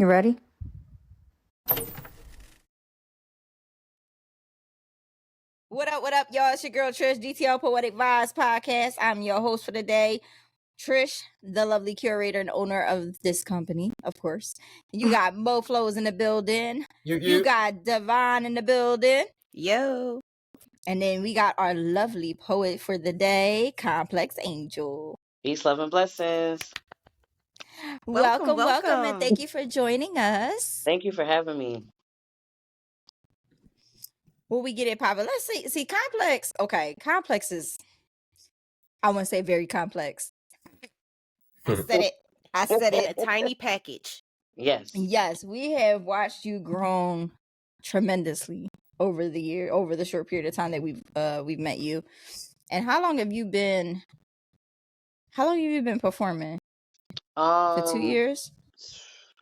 You ready? What up, y'all? It's your girl Trish, DTL Poetic Vibes Podcast. I'm your host for the day, Trish, the lovely curator and owner of this company, of course. You got Mo Flows in the building. You got Devon in the building. Yo. And then we got our lovely poet for the day, Complex Angel. Peace, love, and blessings. Welcome, and thank you for joining us. Thank you for having me. Will we get it poppin'? Let's see, Complex. Okay, Complex is, I want to say very complex. I said it. A tiny package. Yes, we have watched you grown tremendously over the short period of time that we've met you. And how long have you been performing? For 2 years?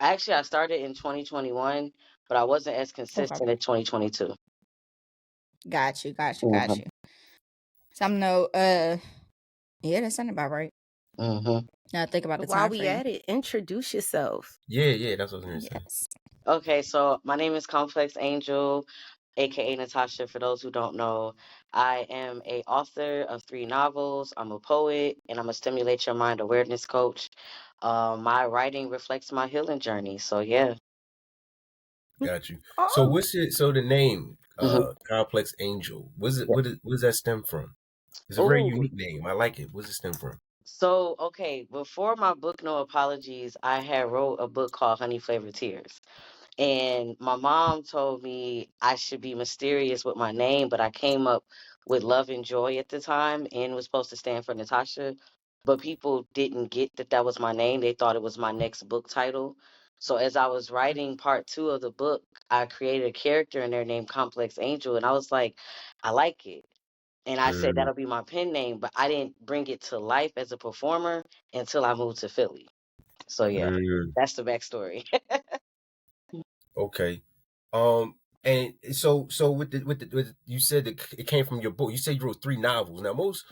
Actually, I started in 2021, but I wasn't as consistent in 2022. Got you. So I'm yeah, that sounded about right. Mm-hmm. Now think about the time. While we at it, introduce yourself. Yeah, that's what I was gonna say. Okay, so my name is Complex Angel, aka Natasha. For those who don't know, I am a author of 3 novels. I'm a poet, and I'm a Stimulate Your Mind awareness coach. My writing reflects my healing journey. So yeah. Got you. So what's it? So the name, Complex Angel. Where does that stem from? It's a very unique name. I like it. Where's it stem from? So, okay, before my book, No Apologies, I had wrote a book called Honey Flavored Tears. And my mom told me I should be mysterious with my name, but I came up with Love and Joy at the time and was supposed to stand for Natasha. But people didn't get that was my name. They thought it was my next book title. So as I was writing part 2 of the book, I created a character in there named Complex Angel. And I was like, I like it. And I said that'll be my pen name, but I didn't bring it to life as a performer until I moved to Philly. So yeah, that's the backstory. Okay. And so with the you said that it came from your book. You said you wrote 3 novels. Now most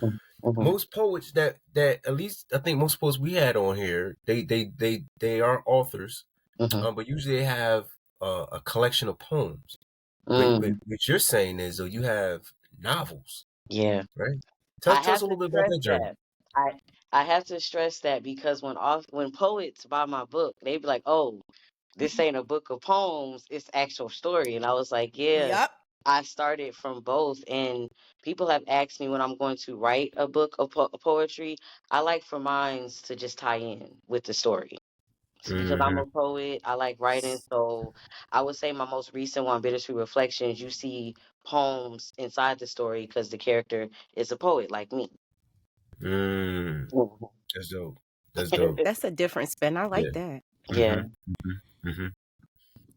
poets that at least I think most poets we had on here, they are authors, but usually they have a collection of poems. But what you're saying is though you have novels. Yeah. Right. Tell us a little bit about that journey. I have to stress that because when poets buy my book, they be like, "Oh, this ain't a book of poems; it's actual story." And I was like, "Yeah." Yep. I started from both, and people have asked me when I'm going to write a book of poetry. I like for mine to just tie in with the story. Because I'm a poet, I like writing. So I would say my most recent one, Bittersweet Reflections, you see poems inside the story because the character is a poet like me. That's dope. That's a different spin. I like that. Yeah.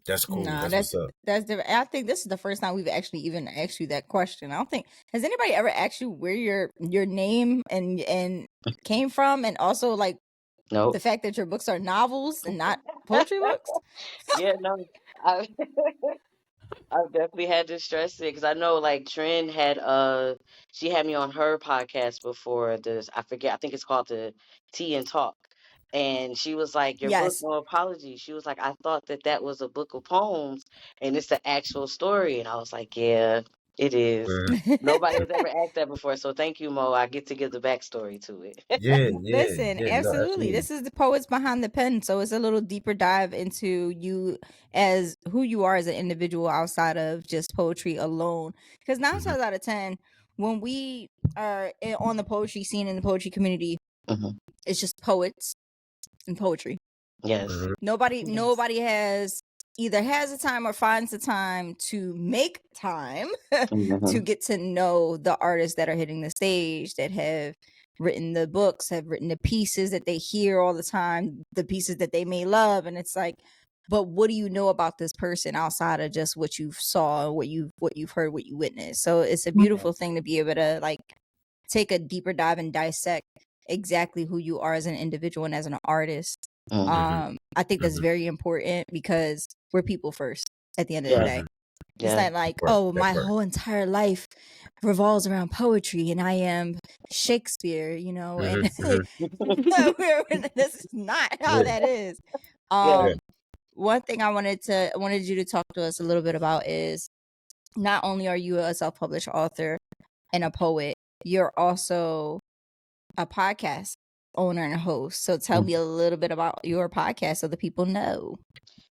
That's cool. No, that's what's up. That's different. I think this is the first time we've actually even asked you that question. I don't think has anybody ever asked you where your name and came from, and also like No. the fact that your books are novels and not poetry books. Yeah, no, I've definitely had to stress it because I know like Trin had she had me on her podcast before this. I forget. I think it's called the Tea and Talk. And she was like, your book, No Apology. She was like, I thought that was a book of poems and it's the actual story. And I was like, yeah, it is. Nobody has ever asked that before. So thank you, Mo. I get to give the backstory to it. Listen, absolutely. No, this is the poets behind the pen. So it's a little deeper dive into you as who you are as an individual outside of just poetry alone. Because 9 times out of 10, when we are on the poetry scene in the poetry community, it's just poets and poetry. Yes. Nobody either has the time or finds the time to make time to get to know the artists that are hitting the stage, that have written the books, have written the pieces that they hear all the time, the pieces that they may love. And it's like, but what do you know about this person outside of just what you saw, what you've heard, what you witnessed? So it's a beautiful thing to be able to like take a deeper dive and dissect exactly who you are as an individual and as an artist. I think that's very important because we're people first at the end of the day. It's not like, my whole entire life revolves around poetry and I am Shakespeare, you know, and this is not how that is. one thing I wanted you to talk to us a little bit about is not only are you a self-published author and a poet, you're also a podcast owner and host. So tell me a little bit about your podcast so the people know.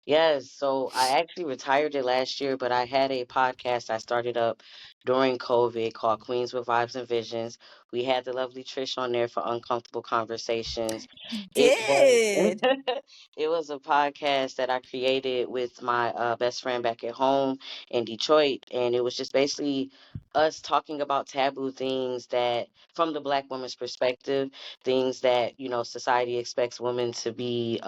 Yes, so I actually retired it last year, but I had a podcast I started up during COVID called Queens with Vibes and Visions. We had the lovely Trish on there for uncomfortable conversations. You It was did. it was a podcast that I created with my best friend back at home in Detroit, and it was just basically us talking about taboo things that from the Black woman's perspective, things that, society expects women to be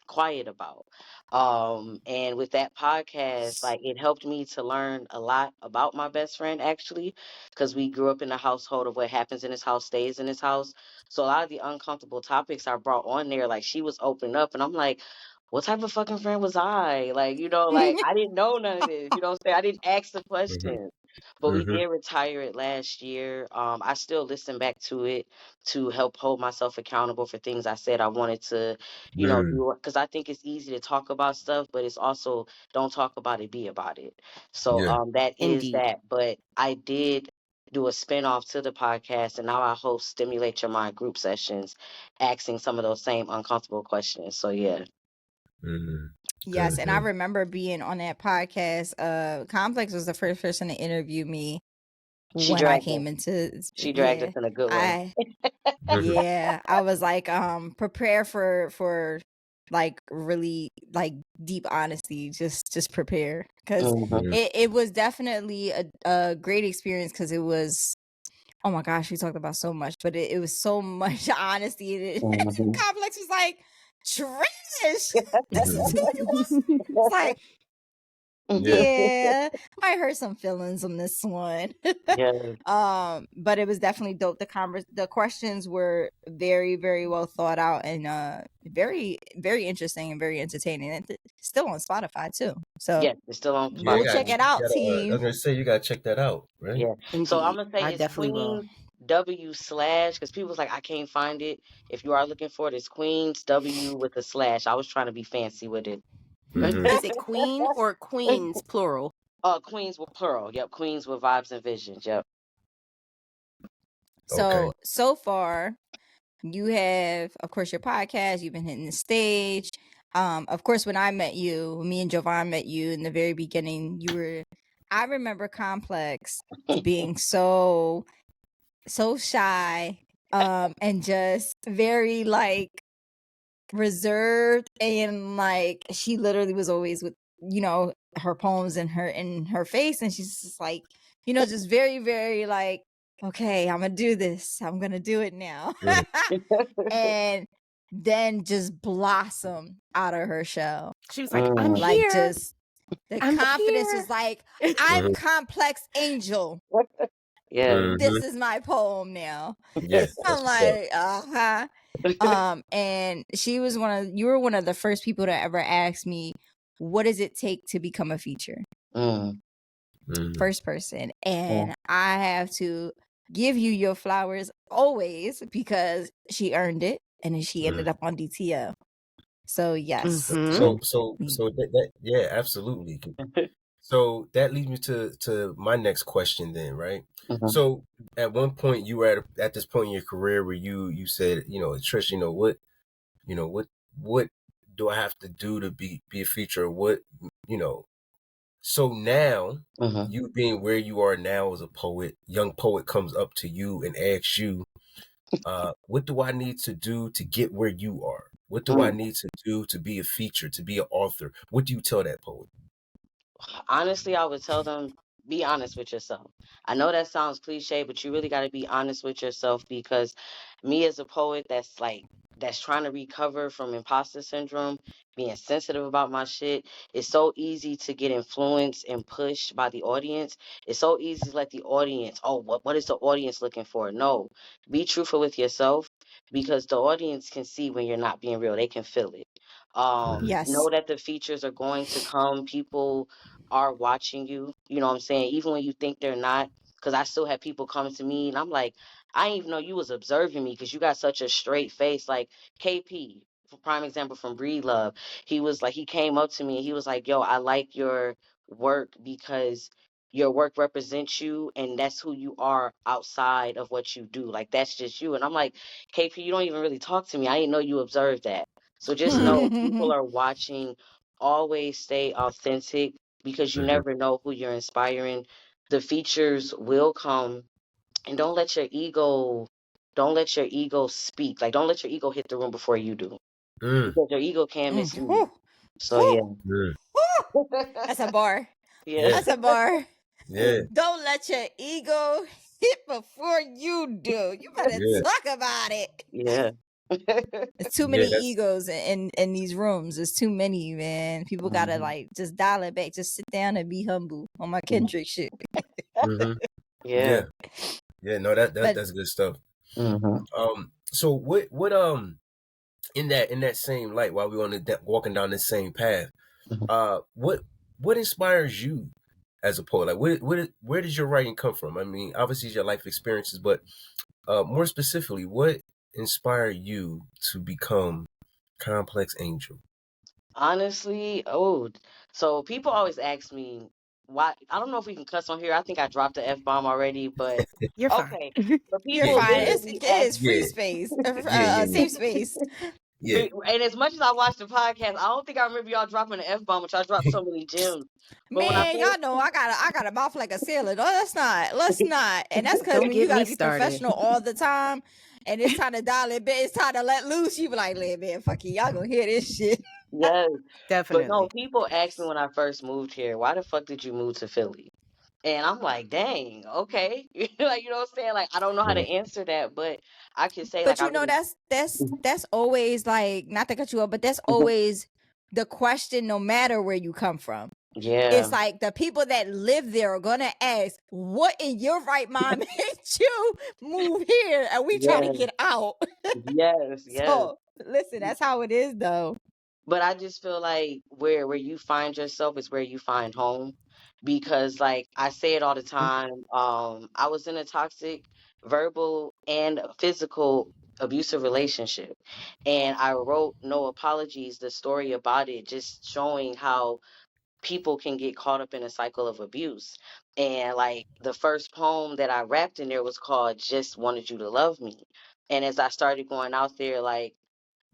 quiet about. And with that podcast, like it helped me to learn a lot about my best friend actually, because we grew up in a household of what happens in his house stays in his house. So a lot of the uncomfortable topics I brought on there, like she was opening up and I'm like, what type of fucking friend was I? Like, like I didn't know none of this. You know what I'm saying? I didn't ask the questions. But we did retire it last year. I still listen back to it to help hold myself accountable for things I said I wanted to, do. Because I think it's easy to talk about stuff, but it's also don't talk about it, be about it. So Yeah. that is Indeed. that. But I did do a spinoff to the podcast, and now I host Stimulate Your Mind group sessions, asking some of those same uncomfortable questions. So yeah. Yes, and I remember being on that podcast. Complex was the first person to interview me when I came into. She dragged us in a good way. I was like, prepare for like really like deep honesty. Just prepare because it was definitely a great experience because it was. Oh my gosh, we talked about so much, but it was so much honesty. Complex was like, Trish, this is who you want. It's like, yeah, I heard some feelings on this one. But it was definitely dope. The questions were very, very well thought out and very, very interesting and very entertaining. And still on Spotify too. So yeah, it's still on Spotify. Go check it out, team. I was gonna say you gotta check that out, right? Yeah. Indeed. So I'm gonna say I it's definitely will. Queens W / because people's like I can't find it. If you are looking for it, it's Queens W with a / I was trying to be fancy with it. Is it queen or queens plural? Queens with plural. Yep, Queens with Vibes and Visions. Yep. So far, you have, of course, your podcast. You've been hitting the stage. Of course, when I met you, me and Jovan met you in the very beginning. I remember Complex being so shy, and just very like reserved, and like she literally was always with her poems in her face, and she's just like just very, very like, okay, I'm gonna do this, I'm gonna do it now. And then just blossom out of her shell. She was like, I'm like here. Just the I'm confidence here. was like, I'm Complex Angel. Yeah. This is my poem now. Yes. I'm like, and you were one of the first people to ever ask me, what does it take to become a feature? First person. And I have to give you your flowers always because she earned it and then she ended up on DTL. So yes. So that yeah, absolutely. So that leads me to my next question then, right? So at one point you were at this point in your career where you said, Trish, what do I have to do to be a feature? What, so now you being where you are now as a poet, young poet comes up to you and asks you, what do I need to do to get where you are? What do I need to do to be a feature, to be an author? What do you tell that poet? Honestly, I would tell them, be honest with yourself. I know that sounds cliche, but you really got to be honest with yourself because me as a poet that's trying to recover from imposter syndrome, being sensitive about my shit, it's so easy to get influenced and pushed by the audience. It's so easy to let the audience, what is the audience looking for? No, be truthful with yourself because the audience can see when you're not being real. They can feel it. Yes. Know that the features are going to come. People are watching you. You know what I'm saying? Even when you think they're not. Because I still have people coming to me and I'm like, I didn't even know you was observing me because you got such a straight face. Like, KP, for prime example from Breed Love. He was like, he came up to me and he was like, "Yo, I like your work because your work represents you and that's who you are outside of what you do. Like that's just you." And I'm like, "KP, you don't even really talk to me. I didn't know you observed that." So just know people are watching. Always stay authentic because you never know who you're inspiring. The features will come, and don't let your ego speak. Like don't let your ego hit the room before you do. Because your ego can mislead. So yeah. That's a bar. Yeah. That's a bar. Yeah. Don't let your ego hit before you do. You better talk about it. Yeah. There's too many egos in these rooms. There's too many, man. People gotta like just dial it back. Just sit down and be humble on my Kendrick shit. Yeah. Yeah, no, that's good stuff. So what in that same light, while we're on walking down the same path, what inspires you as a poet? Like where does your writing come from? I mean, obviously it's your life experiences, but more specifically, what inspired you to become Complex Angel? Honestly, so people always ask me why. I don't know if we can cuss on here. I think I dropped the F-bomb already, but You're fine. okay. But You're people fine. literally It is free Yeah. space. Yeah. Safe space. Yeah. And as much as I watched the podcast, I don't think I remember y'all dropping an F-bomb, which I dropped so many gems. But when I Man, y'all know I got a mouth like a sailor. No, let's not. And that's because Don't when you get me gotta be started. professional all the time, and it's time to dial it back, it's time to let loose. You be like, man, fuck it, y'all gonna hear this shit. Yes. But no, Definitely. people asked me when I first moved here, why the fuck did you move to Philly? And I'm like, dang, okay. Like, you know what I'm saying? Like, I don't know how to answer that, but I can say, like, But I you know, really, that's always like, not to cut you off, but that's always the question, no matter where you come from. yeah, It's like the people that live there are gonna ask, what in your right mind made you move here? And we trying to yes, get out. yes, yes. So listen, that's how it is though. But I just feel like where you find yourself is where you find home. Because like I say it all the time, I was in a toxic verbal and physical abusive relationship. And I wrote No Apologies, the story about it, just showing how people can get caught up in a cycle of abuse. And like the first poem that I rapped in there was called Just Wanted You to Love Me. And as I started going out there, like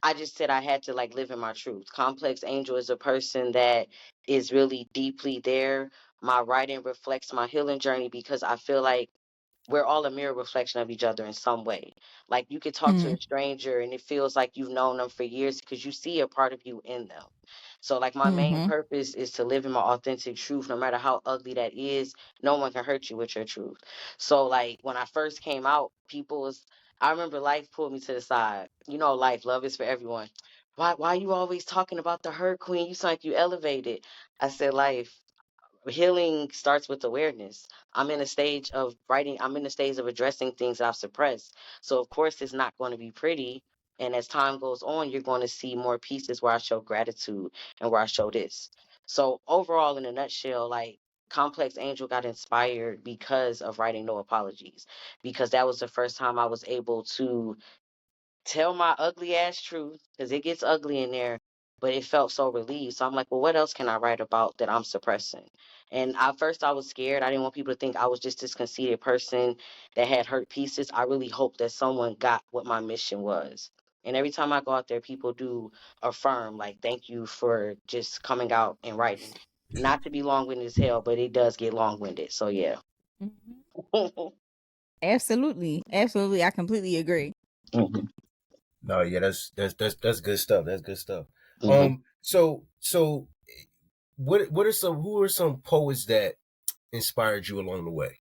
I just said I had to like live in my truth. Complex Angel is a person that is really deeply there. My writing reflects my healing journey because I feel like we're all a mirror reflection of each other in some way. Like you could talk to a stranger and it feels like you've known them for years because you see a part of you in them. So like my main purpose is to live in my authentic truth, no matter how ugly that is. No one can hurt you with your truth. So like when I first came out, people was I remember life pulled me to the side. You know, life, love is for everyone. Why you always talking about the hurt queen? You sound like you elevated. I said, life, healing starts with awareness. I'm in a stage of writing, I'm in a stage of addressing things that I've suppressed. So, of course, it's not going to be pretty. And as time goes on, you're going to see more pieces where I show gratitude and where I show this. So, overall, in a nutshell, like Complex Angel got inspired because of writing No Apologies, because that was the first time I was able to tell my ugly ass truth because it gets ugly in there, but it felt so relieved. So I'm like, well, what else can I write about that I'm suppressing? And at first I was scared. I didn't want people to think I was just this conceited person that had hurt pieces. I really hoped that someone got what my mission was. And every time I go out there, people do affirm, like, thank you for just coming out and writing. Not to be long winded as hell, but it does get long winded. So, yeah. Absolutely. Absolutely. I completely agree. No, yeah, that's good stuff. That's good stuff. Mhm. So who are some poets that inspired you along the way?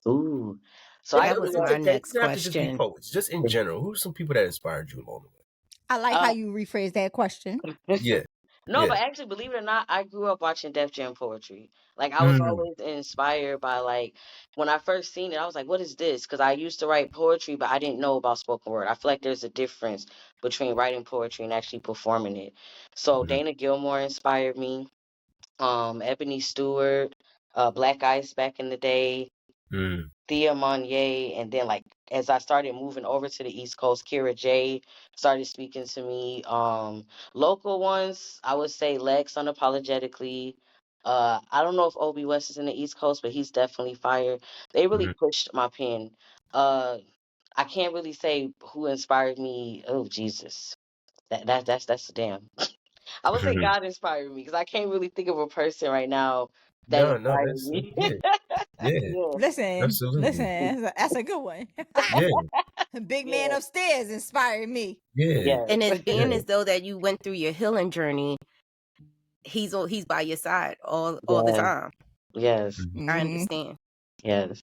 Ooh. So I That grew was up. my It next doesn't have to just be question. poets, just in general. Who are some people that inspired you along the way? I like how you rephrase that question. Yeah. No, Yeah. but actually, believe it or not, I grew up watching Def Jam poetry. Like, I was Mm. always inspired by, like, when I first seen it, I was like, what is this? Because I used to write poetry, but I didn't know about spoken word. I feel like there's a difference between writing poetry and actually performing it. So Dana Gilmore inspired me, Ebony Stewart, Black Ice back in the day. Thea Monier, and then like as I started moving over to the East Coast, Kira J started speaking to me. Local ones, I would say Lex unapologetically. I don't know if Obi West is in the East Coast, but he's definitely fire. They really pushed my pen. I can't really say who inspired me. Oh Jesus, that's damn. I would say God inspired me because I can't really think of a person right now that No, inspired that's me. yeah, yeah, Yeah. Listen, absolutely, that's a good one. yeah, Big man Yeah. upstairs inspired me. yeah, Yes. And it's being yeah, as though that you went through your healing journey, he's by your side all the Yes. time. Yes. I Mhm. understand. Yes.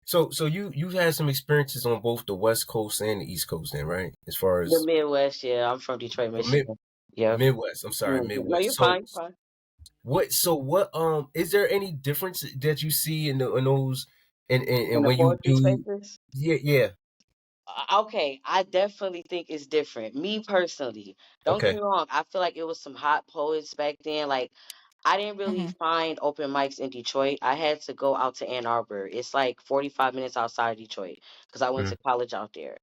So you've had some experiences on both the West Coast and the East Coast, then, right? As far The as Midwest, yeah. I'm from Detroit, Michigan. Yep. Midwest. I'm sorry, No, Midwest. you're fine. You're fine. What is there any difference that you see in those In and the when you poetry do? spaces? Yeah. Okay, I definitely think it's different. Me personally, don't get Okay. me wrong. I feel like it was some hot poets back then. Like, I didn't really Mhm. find open mics in Detroit. I had to go out to Ann Arbor. It's like 45 minutes outside of Detroit because I went to college out there.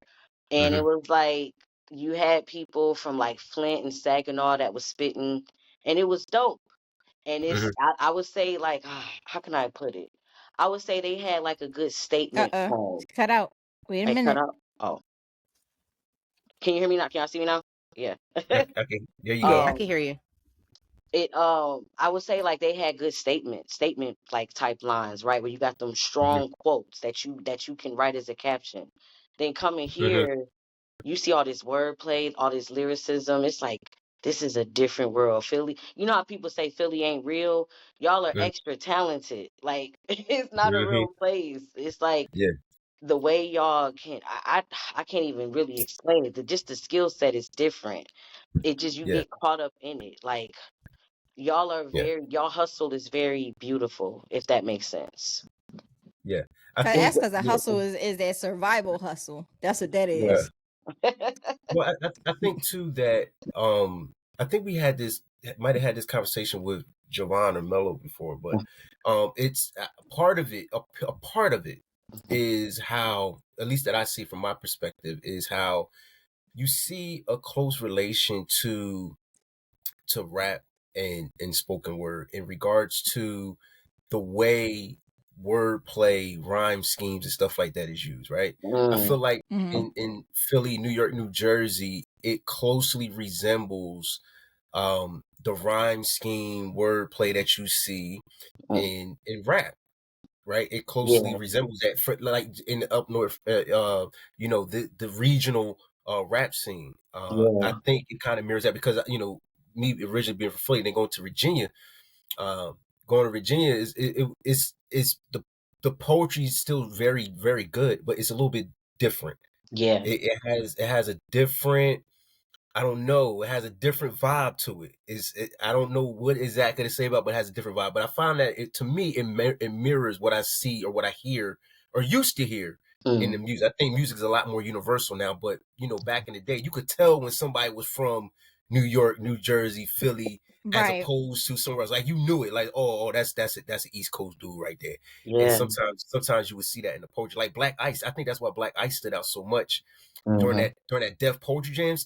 And it Mm-hmm. was like you had people from like Flint and Saginaw that was spitting, and it was dope. And Mm-hmm. I would say like how can I put it? I would say they had like a good statement poem. Cut out. Wait a Hey, cut minute. out. Oh, can you hear me now? Can y'all see me now? Yeah. Okay. There you Yeah, go. I um, can hear you. I would say like they had good statement like type lines, right? Where you got them Mm-hmm. strong quotes that you can write as a caption. Then coming Mm-hmm. here, you see all this wordplay, all this lyricism. It's like this is a different world. Philly, you know how people say Philly ain't real? Y'all are extra talented. Like it's not a Mm-hmm. real place. It's like Yeah. the way y'all can I can't even really explain it. Just the skill set is different. It just you Yeah. get caught up in it. Like y'all are Yeah. y'all hustle is very beautiful, if that makes sense. Yeah. I think. That's because the Yeah. hustle is that survival hustle. That's what that Yeah. is. Well, I think too that I think we might have had this conversation with Javon or Mello before, but it's part of it. A part of it is how, at least that I see from my perspective, is how you see a close relation to rap and spoken word in regards to the way wordplay, rhyme schemes, and stuff like that is used, right? I feel Mm, like Mhm. in Philly, New York, New Jersey, it closely resembles the rhyme scheme, wordplay that you see mm, in rap, right? It closely yeah, resembles that, for, like in the up north, the regional rap scene. I yeah, think it kind of mirrors that because me originally being from Philly, then going to Virginia. Uh, Going to Virginia is the poetry is still very very good, but it's a little bit different. yeah, It has a different, I don't know. It has a different vibe to it. I don't know what exactly to say about, but it has a different vibe. But I found that to me, it mirrors what I see or what I hear or used to hear in the mm, music. I think music is a lot more universal now. But back in the day, you could tell when somebody was from New York, New Jersey, Philly, as Right. opposed to somewhere else. Like you knew it. Like that's an East Coast dude right there. And yeah, sometimes you would see that in the poetry, like Black Ice. I think that's why Black Ice stood out so much during hmm, that Def Poetry Jam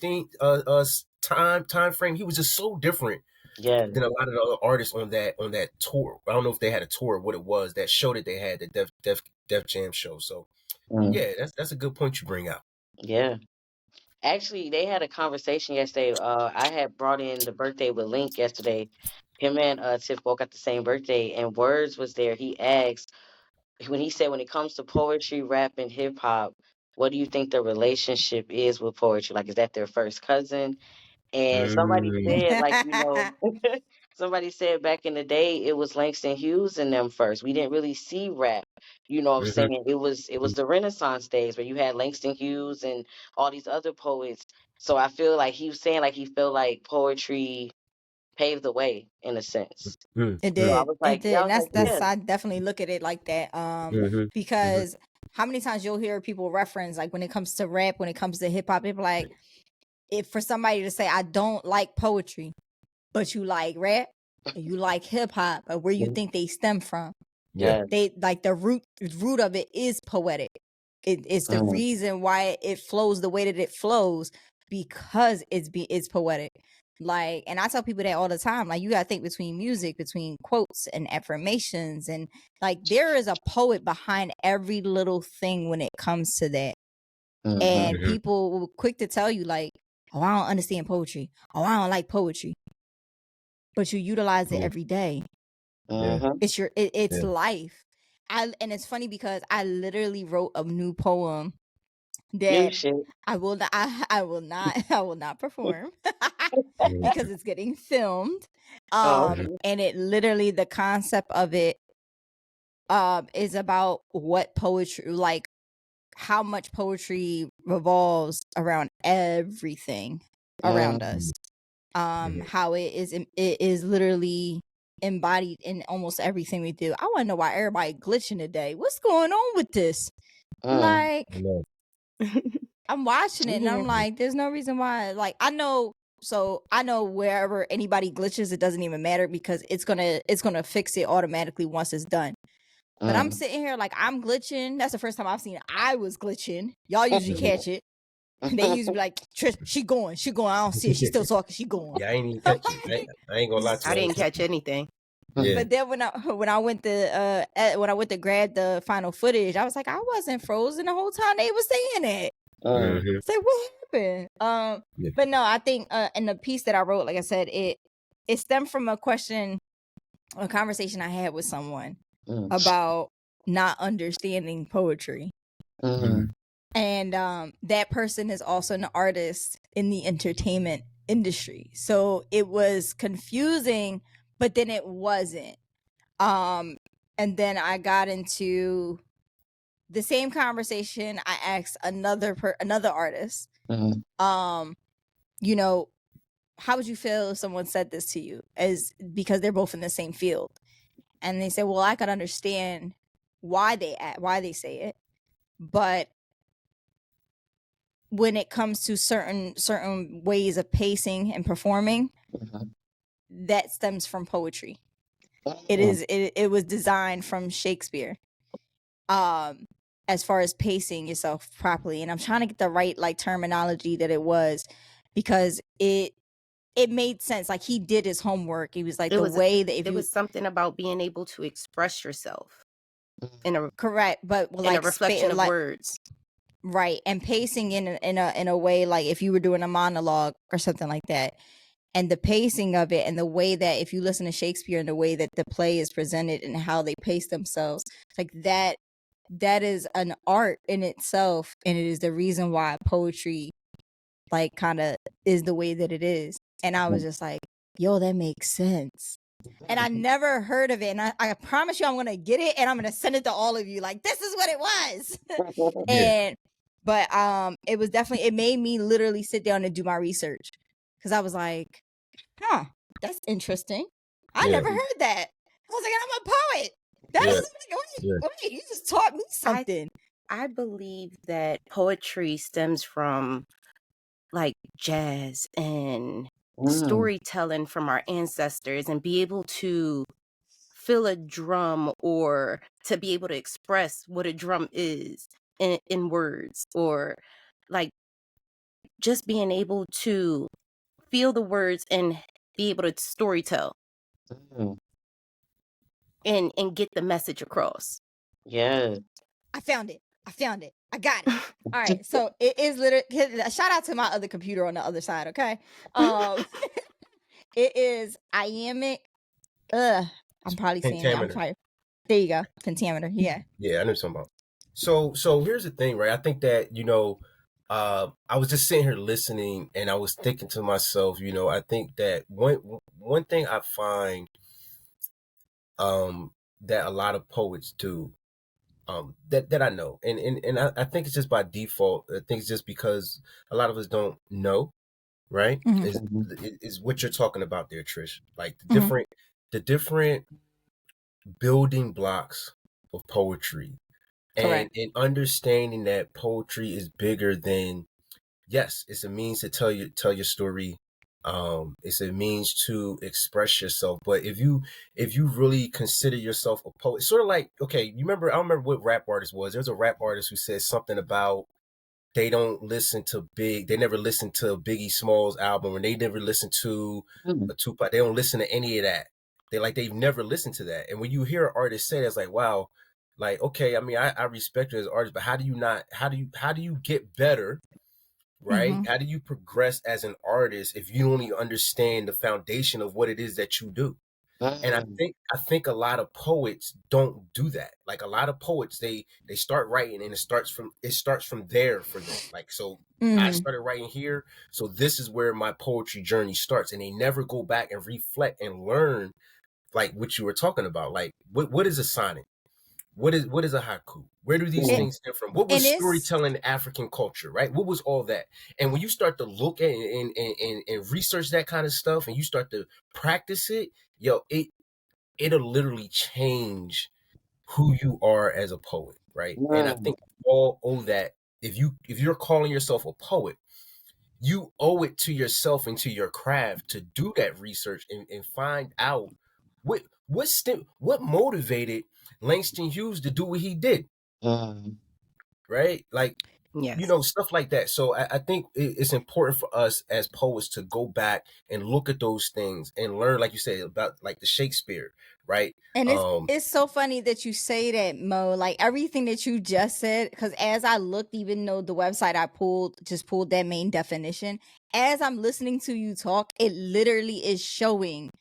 time frame. He was just so different yeah, than a lot of the other artists on that tour. I don't know if they had a tour or what it was, that show that they had, the Def Jam show. So mm, yeah, that's a good point you bring out. yeah. Actually, they had a conversation yesterday. I had brought in the birthday with Link yesterday. Him and Tiff both got the same birthday, and Words was there. He asked when he said when it comes to poetry, rap, and hip hop, what do you think the relationship is with poetry? Like, is that their first cousin? And somebody Mm, said, like, somebody said back in the day it was Langston Hughes and them first. We didn't really see rap. You know what I'm mhm, saying? It was the Renaissance days where you had Langston Hughes and all these other poets. So I feel like he was saying like he felt like poetry paved the way in a sense. mm, It So mm, I did. was It like, yeah, I did. And was like, that's yeah. I definitely look at it like that. mhm, mhm, Because how many times you'll hear people reference, like when it comes to rap, when it comes to hip hop, people like, if for somebody to say I don't like poetry, but you like rap and you like hip hop, but where you think they stem from. Yeah. They like the root of it is poetic. It's the reason why it flows the way that it flows, because it's poetic. Like, and I tell people that all the time. Like, you gotta think between music, between quotes and affirmations, and like there is a poet behind every little thing when it comes to that. And people will quick to tell you like, oh, I don't understand poetry. Oh, I don't like poetry. But you utilize it every day. It's it's life. And it's funny because I literally wrote a new poem that I will not perform because it's getting filmed. And it literally, the concept of it is about what poetry, like how much poetry revolves around everything around us. How it is literally embodied in almost everything we do. I want to know why everybody glitching today. What's going on with this? Like, I'm watching it and I'm like, there's no reason why. Like, I know wherever anybody glitches, it doesn't even matter because it's gonna fix it automatically once it's done. But I'm sitting here like I'm glitching. That's the first time I've seen it. I was glitching. Y'all usually catch it. They usually be like, Trish, she going. I don't see it. She's still talking. She going. Yeah, I ain't even catch it. I ain't gonna lie to you. I didn't catch anything. Yeah. But then when I went to grab the final footage, I was like, I wasn't frozen the whole time they was saying it. It's like, what happened? But no, I think in the piece that I wrote, like I said, it stemmed from a conversation I had with someone about not understanding poetry. And that person is also an artist in the entertainment industry. So it was confusing, but then it wasn't. And then I got into the same conversation. I asked another artist, you know, how would you feel if someone said this to you, because they're both in the same field? And they said, well, I could understand why they say it, but when it comes to certain ways of pacing and performing, that stems from poetry. It was designed from Shakespeare, as far as pacing yourself properly. And I'm trying to get the right like terminology that it was, because it made sense. Like, he did his homework. He was like, way that if it was something about being able to express yourself in a correct, but in a reflection of words. Right. And pacing in a way, like if you were doing a monologue or something like that, and the pacing of it, and the way that if you listen to Shakespeare and the way that the play is presented and how they pace themselves, like that is an art in itself. And it is the reason why poetry like kind of is the way that it is. And I was just like, yo, that makes sense. And I never heard of it. And I promise you I'm going to get it and I'm going to send it to all of you. Like, this is what it was. But it was definitely, it made me literally sit down and do my research, because I was like, huh, that's interesting. I never heard that. I was like, I'm a poet. That is wait, you just taught me something. I believe that poetry stems from like jazz and storytelling from our ancestors, and be able to feel a drum, or to be able to express what a drum is in words, or like just being able to feel the words and be able to storytell and get the message across. Yeah. I found it. I got it. All right. So it is literally, shout out to my other computer on the other side. Okay. It is iambic. I'm probably saying it. I'm sorry. There you go. Pentameter. Yeah. Yeah, I know something about. So here's the thing, right? I think that, I was just sitting here listening and I was thinking to myself, I think that one thing I find that a lot of poets do, that I know, and I think it's just by default. I think it's just because a lot of us don't know, right? Is what you're talking about there, Trish. Like the different building blocks of poetry. And understanding that poetry is bigger than, yes, it's a means to tell your story It's a means to express yourself. But if you really consider yourself a poet, sort of like, okay, I don't remember what rap artist was. There's a rap artist who said something about they never listen to Biggie Smalls album, or they never listen to a Tupac. They don't listen to any of that. They've never listened to that. And when you hear an artist say that, it's like, wow, like, okay, I mean, I respect you as an artist, but how do you get better? Right? Mhm. How do you progress as an artist if you don't even understand the foundation of what it is that you do? And I think a lot of poets don't do that. Like, a lot of poets, they start writing and it starts from there for them. Like, so I started writing here, so this is where my poetry journey starts, and they never go back and reflect and learn, like what you were talking about. Like, what is a sonnet? What is a haiku? Where do these things come from? What was storytelling in African culture, right? What was all that? And when you start to look at and research that kind of stuff, and you start to practice it, it'll literally change who you are as a poet, right? And I think we all owe that. If you're calling yourself a poet, you owe it to yourself and to your craft to do that research and find out what motivated Langston Hughes to do what he did, right? Like, Yes. Stuff like that. So I think it's important for us as poets to go back and look at those things and learn, like you said, about like the Shakespeare, right? And it's so funny that you say that, Mo. Like, everything that you just said, because as I looked, even though the website I pulled that main definition, as I'm listening to you talk, it literally is showing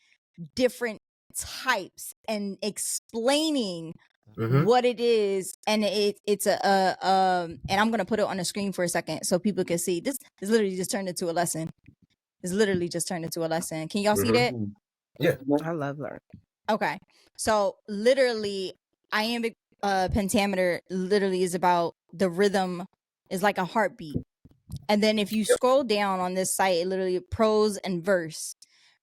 different types and explaining what it is, and it's and I'm gonna put it on the screen for a second so people can see. This literally just turned into a lesson. Can y'all see that? Yeah, I love learning. Okay, so literally, iambic pentameter literally is about the rhythm, is like a heartbeat, and then if you scroll down on this site, it literally prose and verse,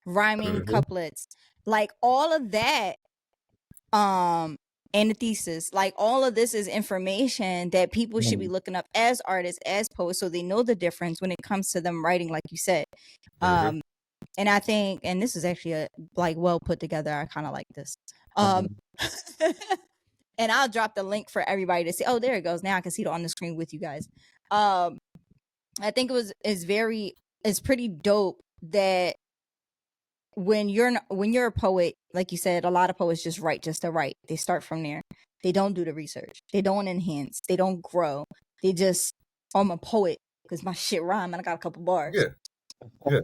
rhyming couplets, like all of that, antithesis, like all of this is information that people should be looking up as artists, as poets, so they know the difference when it comes to them writing, like you said. And I think, and this is actually like well put together. I kind of like this. And I'll drop the link for everybody to see. Oh, there it goes. Now I can see it on the screen with you guys. I think it's pretty dope that when you're a poet, like you said, a lot of poets just write just to write. They start from there. They don't do the research. They don't enhance. They don't grow. They just, I'm a poet because my shit rhyme and I got a couple bars. Yeah.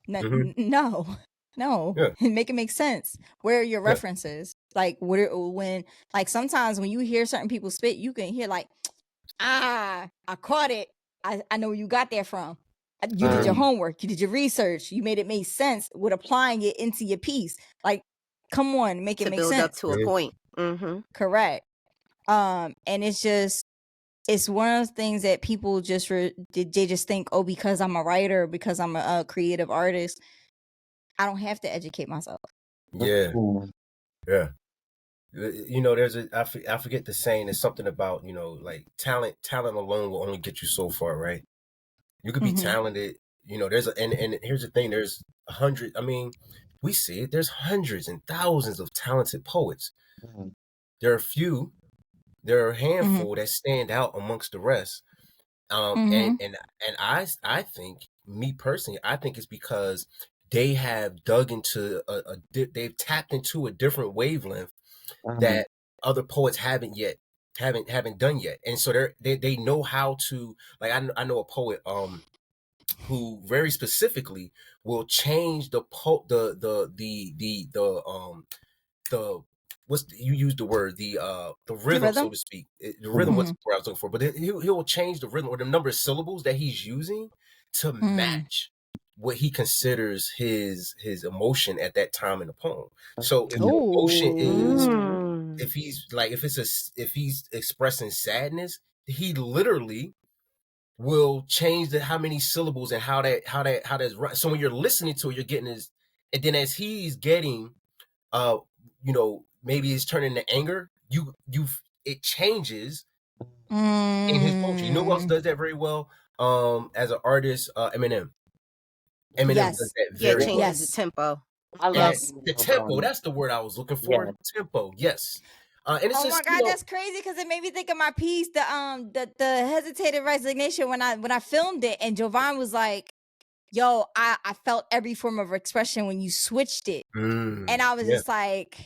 No. Yeah. Make it make sense. Where are your references? Like, like sometimes when you hear certain people spit, you can hear like, I caught it. I know where you got that from. You did your homework. You did your research. You made it make sense with applying it into your piece. Like, come on, make it make sense. To build up to a point. Correct. And it's one of those things that people just they just think, oh, because I'm a writer, because I'm a creative artist, I don't have to educate myself. Yeah. There's I forget the saying. It's something about, like talent alone will only get you so far, right? You could be talented, and here's the thing, there's 100, I mean, we see it, there's hundreds and thousands of talented poets. There are a handful that stand out amongst the rest. And I think, me personally, I think it's because they have dug into they've tapped into a different wavelength that other poets haven't done yet. And so they know how to, like, I know a poet who very specifically will change the you used the word, the rhythm, so to speak. The rhythm was the word I was looking for, but he'll change the rhythm or the number of syllables that he's using to match what he considers his emotion at that time in the poem. So if the emotion is, if he's expressing sadness, he literally will change how many syllables and how that's right. So when you're listening to it, you're getting this, and then as he's getting, maybe it's turning to anger, it changes in his poetry. You know who else does that very well? As an artist, Eminem. Eminem Yes. does that Yeah, it very changes Yes. the tempo. I love Yes. the tempo. That's the word I was looking for. Yeah. Tempo. Yes. And it's Oh just, my God, that's crazy because it made me think of my piece, the hesitated resignation when I filmed it, and Jovan was like, "Yo, I felt every form of expression when you switched it," and I was just like,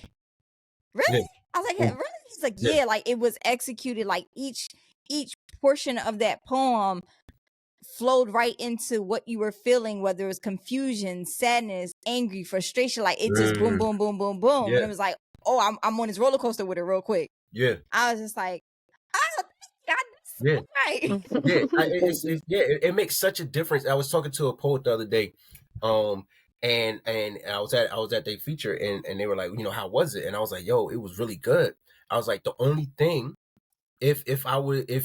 "Really?" Yeah. I was like, "Really?" He's like, "Yeah, like it was executed, like each portion of that poem flowed right into what you were feeling, whether it was confusion, sadness, angry, frustration, like it just boom, boom, boom, boom, boom, and it was like, oh, I'm on this roller coaster with it real quick." Yeah. I was just like, oh, that's Yeah. right. Yeah. It makes such a difference. I was talking to a poet the other day, and I was at their feature, and they were like, how was it? And I was like, yo, it was really good. I was like, the only thing, if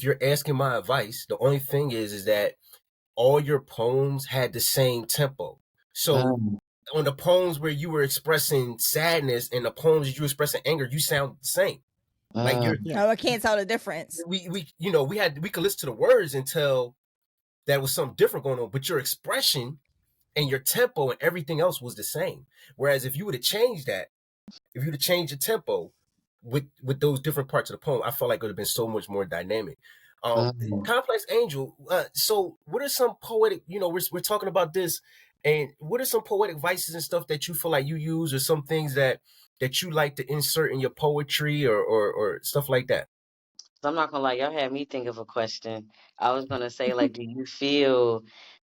you're asking my advice, the only thing is that all your poems had the same tempo. So on the poems where you were expressing sadness and the poems that you were expressing anger, you sound the same. Like you're, No, I can't tell the difference. we could listen to the words and tell that was something different going on, but your expression and your tempo and everything else was the same. Whereas if you would have changed that, if you would have changed the tempo with those different parts of the poem, I felt like it would have been so much more dynamic. Complex Angel. So what are some poetic, we're talking about this, and what are some poetic vices and stuff that you feel like you use, or some things that you like to insert in your poetry, or stuff like that? So I'm not gonna lie, y'all had me think of a question. I was gonna say, like, do you feel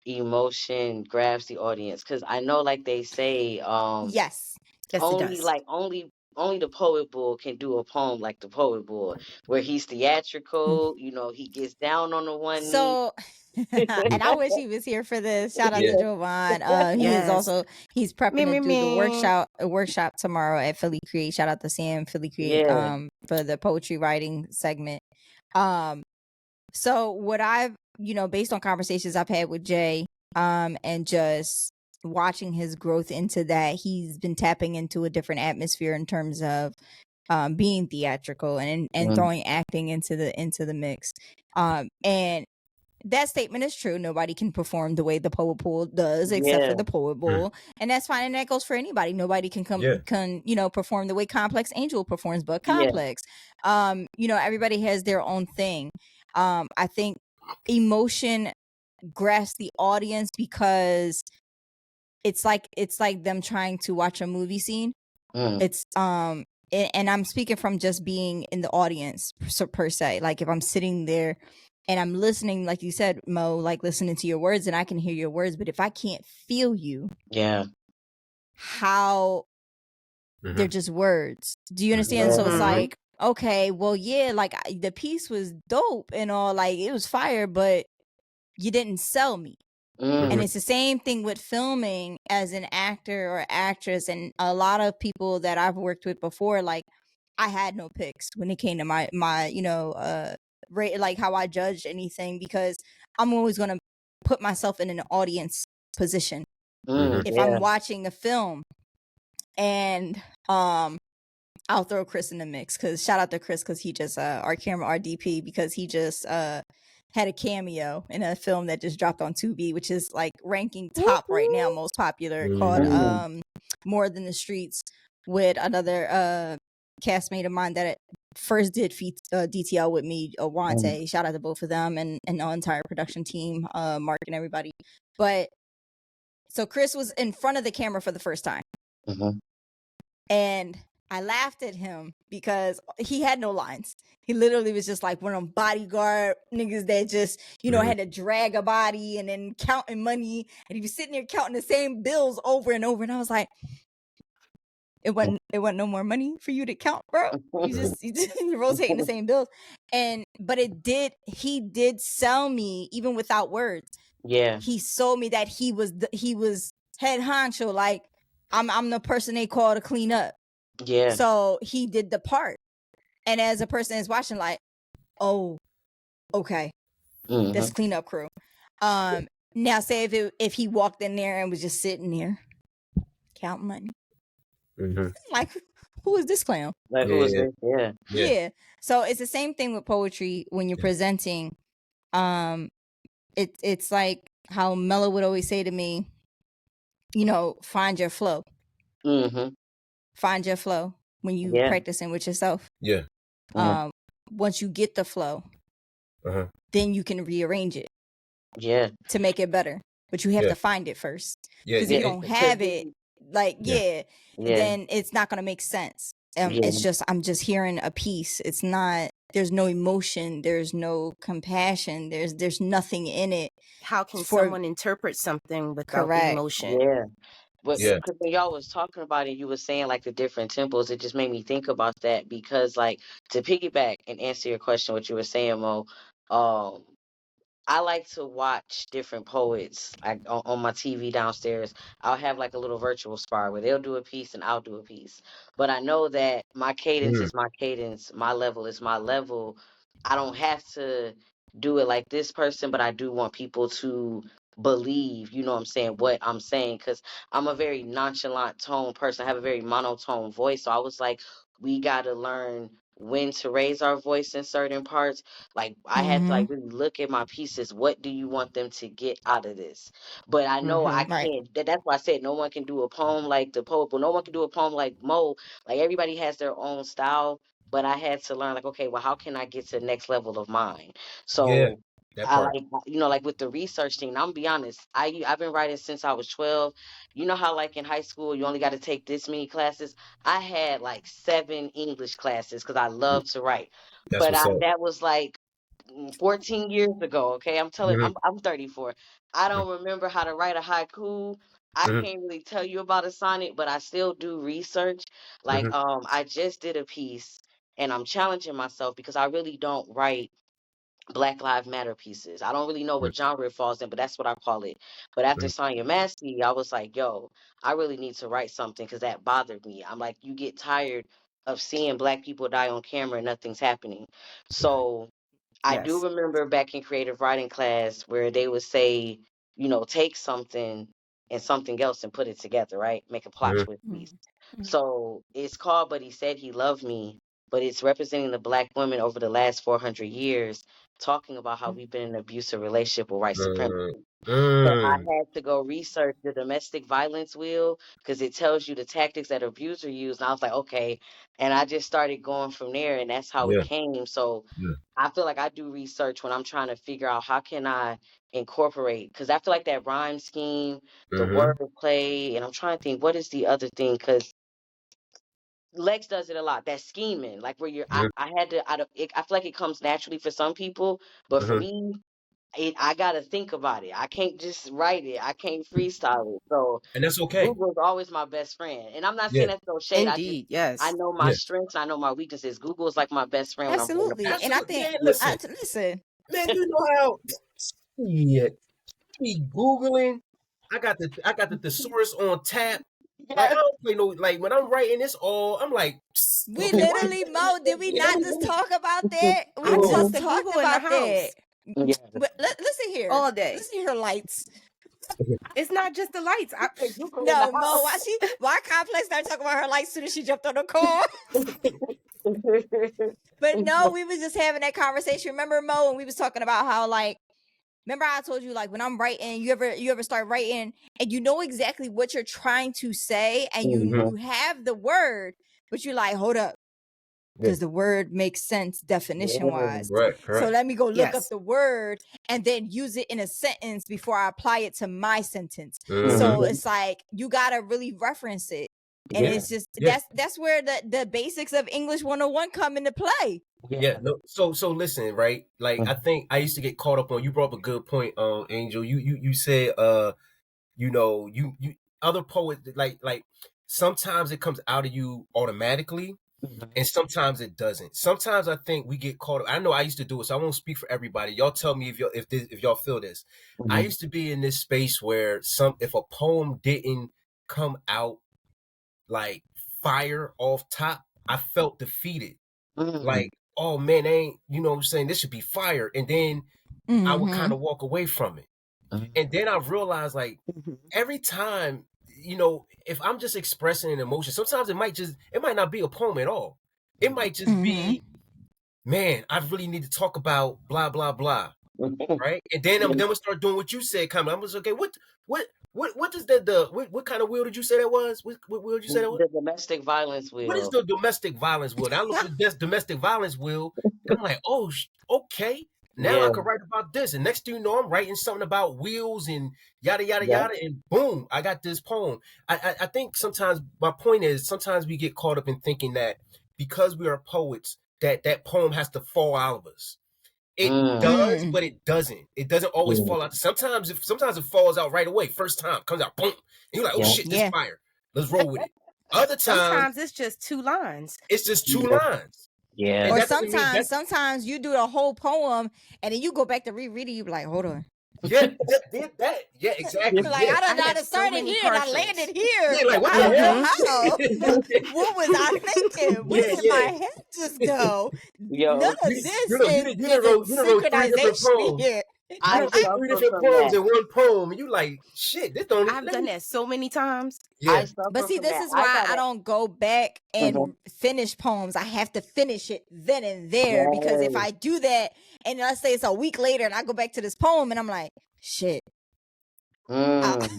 emotion grabs the audience? Because I know, like they say, Yes. Yes, it only does. like only the poet bull can do a poem like the poet bull, where he's theatrical. He gets down on the one knee. So, and I wish he was here for this. Shout out to Jovan. He is Yes. also, he's prepping to do the Me. workshop tomorrow at Philly Create. Shout out to Sam, Philly Create, Yeah. for the poetry writing segment. So what I've, based on conversations I've had with Jay, and just watching his growth into that, he's been tapping into a different atmosphere in terms of being theatrical and throwing acting into the mix. And that statement is true. Nobody can perform the way the poet pool does, except for Yeah. the poet pool, and that's fine. And that goes for anybody. Nobody can perform the way Complex Angel performs, but Complex. Everybody has their own thing. I think emotion grasps the audience because it's like them trying to watch a movie scene. It's and I'm speaking from just being in the audience per se. Like if I'm sitting there and I'm listening, like you said, Mo, like listening to your words, and I can hear your words, but if I can't feel you, how they're just words. Do you understand? So it's like, okay, well, yeah, like the piece was dope and all, like it was fire, but you didn't sell me. And it's the same thing with filming as an actor or actress. And a lot of people that I've worked with before, like I had no picks when it came to my like how I judge anything, because I'm always going to put myself in an audience position. If I'm watching a film, and I'll throw Chris in the mix, because shout out to Chris, because he just our DP, because he just had a cameo in a film that just dropped on Tubi, which is like ranking top right now, most popular, called More Than the Streets, with another castmate of mine that first did DTL with me, Wante. Shout out to both of them and the entire production team, Mark and everybody. But so Chris was in front of the camera for the first time. And I laughed at him because he had no lines. He literally was just like one of them bodyguard niggas that just, had to drag a body and then counting money. And he was sitting there counting the same bills over and over. And I was like, it wasn't no more money for you to count, bro. You're rotating the same bills. But he did sell me even without words. Yeah. He sold me that he was head honcho, like I'm the person they call to clean up. Yeah. So he did the part. And as a person is watching, like, oh, okay, that's cleanup crew. Now say if he walked in there and was just sitting there counting money, like, who is this clown? Like, who is this? Yeah. So it's the same thing with poetry when you're presenting. It's like how Mello would always say to me, find your flow. Mm-hmm. Find your flow when you practicing with yourself. Yeah. Once you get the flow, then you can rearrange it. Yeah. To make it better. But you have to find it first. Yeah. Because if you don't have it, then it's not going to make sense. It's just, I'm just hearing a piece. It's not, there's no emotion. There's no compassion. There's nothing in it. How can someone interpret something without the emotion? Yeah. But because when y'all was talking about it, you were saying like the different tempos. It just made me think about that because, like, to piggyback and answer your question, what you were saying, Mo, I like to watch different poets on my TV downstairs. I'll have like a little virtual spar where they'll do a piece and I'll do a piece. But I know that my cadence is my cadence, my level is my level. I don't have to do it like this person, but I do want people to believe, you know what I'm saying, what I'm saying, because I'm a very nonchalant tone person. I have a very monotone voice. So I was like, we got to learn when to raise our voice in certain parts. Like I had to like really look at my pieces. What do you want them to get out of this? But I know I can't. That's why I said no one can do a poem like the poet, but no one can do a poem like Mo. Like everybody has their own style. But I had to learn like, okay, well, how can I get to the next level of mine? So I like, like with the research thing, I'm gonna be honest, I've been writing since I was 12. You know how like in high school you only got to take this many classes? I had like 7 English classes because I love to write. But that was like 14 years ago, okay? I'm 34. I don't remember how to write a haiku. I can't really tell you about a sonnet, but I still do research. Like I just did a piece and I'm challenging myself because I really don't write Black Lives Matter pieces. I don't really know what genre it falls in, but that's what I call it. But after Sonya Massey, I was like, yo, I really need to write something because that bothered me. I'm like, you get tired of seeing Black people die on camera and nothing's happening. So I do remember back in creative writing class where they would say, take something and something else and put it together, right? Make a plot twist piece. So it's called But He Said He Loved Me, but it's representing the Black women over the last 400 years, talking about how we've been in an abusive relationship with white supremacy. So I had to go research the domestic violence wheel because it tells you the tactics that abuser use. And I was like, okay. And I just started going from there, and that's how it came. So I feel like I do research when I'm trying to figure out how can I incorporate, because I feel like that rhyme scheme, the word play, and I'm trying to think what is the other thing, because Lex does it a lot. That scheming, like where you're, I had to, I feel like it comes naturally for some people, but for me, I gotta think about it. I can't just write it. I can't freestyle it. So, and that's okay. Google's always my best friend, and I'm not saying that's no shade. Indeed, I know my strengths. I know my weaknesses. Google is like my best friend. Absolutely, when I'm and I think listen, man, you know how shit be Googling. I got the thesaurus on tap. Like I don't play no, like when I'm writing this all, I'm like, we literally, Mo, did we not just talk about that? We just talked about that. But listen here, all day. Listen here, lights. It's not just the lights. No, Mo, why Complex started talking about her lights as soon as she jumped on the call? But no, we was just having that conversation. Remember, Mo, and we was talking about how, like, remember I told you, like, when I'm writing, you ever start writing and you know exactly what you're trying to say and you have the word, but you're like, hold up. Does the word make sense definition wise? Right, so let me go look up the word and then use it in a sentence before I apply it to my sentence. So it's like you gotta really reference it. And it's just that's where the basics of English 101 come into play. No, so listen, right? Like I think I used to get caught up on, you brought up a good point, Angel. You said you other poets, like sometimes it comes out of you automatically. And sometimes it doesn't. Sometimes I think we get caught up. I know I used to do it, so I won't speak for everybody. Y'all tell me if y'all feel this. I used to be in this space where if a poem didn't come out like fire off top, I felt defeated. Like, oh man, you know what I'm saying? This should be fire. And then I would kind of walk away from it. And then I realized, like, every time, if I'm just expressing an emotion, sometimes it might not be a poem at all. It might just be, man, I really need to talk about blah, blah, blah. right? And then we start doing what you said. I was okay. What does what kind of wheel did you say that was? What wheel did you say that was? The domestic violence wheel. What is the domestic violence wheel? I look at this domestic violence wheel, and I'm like, oh, okay. Now I can write about this. And next thing you know, I'm writing something about wheels and yada, yada, yada. And boom, I got this poem. I think sometimes my point is sometimes we get caught up in thinking that because we are poets, that poem has to fall out of us. It does, but it doesn't. It doesn't always fall out. Sometimes it falls out right away. First time, comes out, boom. And you're like, oh shit, this fire. Let's roll with it. Other times, sometimes it's just 2 lines. It's just 2 lines. Yeah. Or sometimes you do the whole poem and then you go back to reread it. You be like, hold on. Yeah, that. Yeah, exactly. Like I don't know how to start it here and I landed here. Yeah, like what the hell? How? What was I thinking? Where did my head just go? None of this is synchronization here. I wrote 3 different poems in one poem, and you like, shit, this don't. I've done that so many times. Yeah. But see, this is why I don't go back and finish poems. I have to finish it then and there because if I do that, and let's say it's a week later, and I go back to this poem, and I'm like, shit. But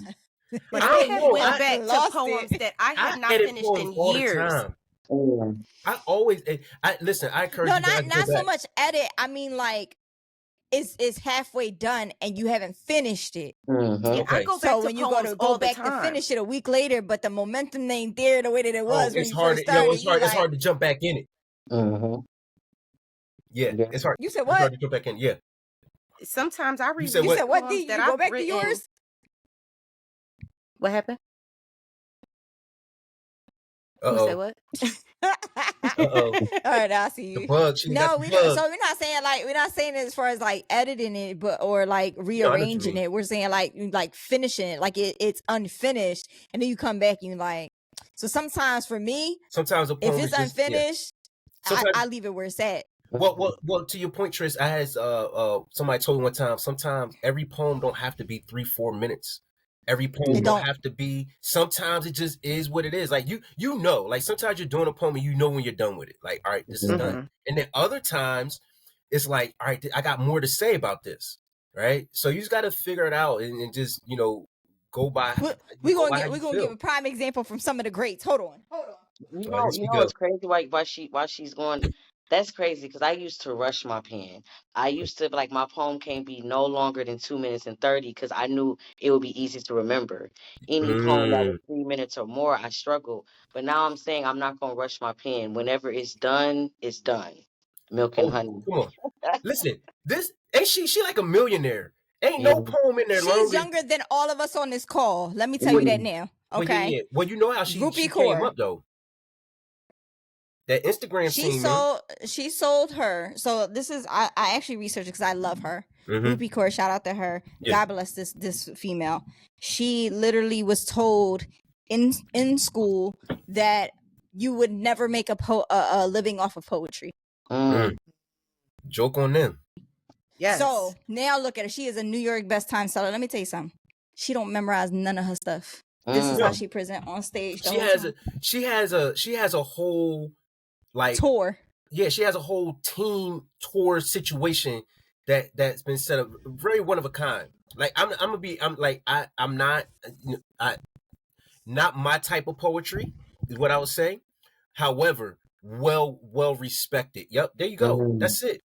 I have went back to poems that I have not finished in years. I always, listen. I encourage you guys not so much edit. I mean, like. It's halfway done and you haven't finished it. Yeah, I go back when you go back to finish it a week later, but the momentum ain't there the way that it was when you first started. It's hard to jump back in it. Yeah, it's hard. You said what? It's hard to jump back in. Yeah. Sometimes I read. You said what? You go back to yours? What happened? Uh-oh. You said what? All right, I see you. So we're not saying it as far as like editing it, or like rearranging it. We're saying like finishing it, like it's unfinished, and then you come back and you like. So sometimes for me, a poem if it's unfinished, I leave it where it's at. Well, to your point, Trish, I had somebody told me one time. Sometimes every poem don't have to be 3-4 minutes. Every poem don't have to be. Sometimes it just is what it is. Like you know, like sometimes you're doing a poem and you know when you're done with it. Like, all right, this is done. And then other times it's like, all right, I got more to say about this. Right. So you just got to figure it out and just, go by. We're gonna give a prime example from some of the greats. Hold on. You know what's crazy? Why she's going. That's crazy because I used to rush my pen. I used to my poem can't be no longer than 2 minutes and 30 because I knew it would be easy to remember. Any poem that was 3 minutes or more, I struggle. But now I'm saying I'm not gonna rush my pen. Whenever it's done, it's done. Milk and honey. Come on, listen. This ain't she like a millionaire. Ain't no poem in there. She's younger than all of us on this call. Let me tell you that now. Okay. Well, you know how she came up though. That Instagram she sold her. So this is I actually researched because I love her. Rupi Kaur, shout out to her. Yeah. God bless this female. She literally was told in school that you would never make a living off of poetry. Joke on them. Yes. So now look at her. She is a New York best time seller. Let me tell you something. She don't memorize none of her stuff. This is how she present on stage. She has a whole tour. Yeah, she has a whole team tour situation that's been set up, very one of a kind. Like I'm not my type of poetry is what I would say. However, well respected. Yep, there you go. That's it.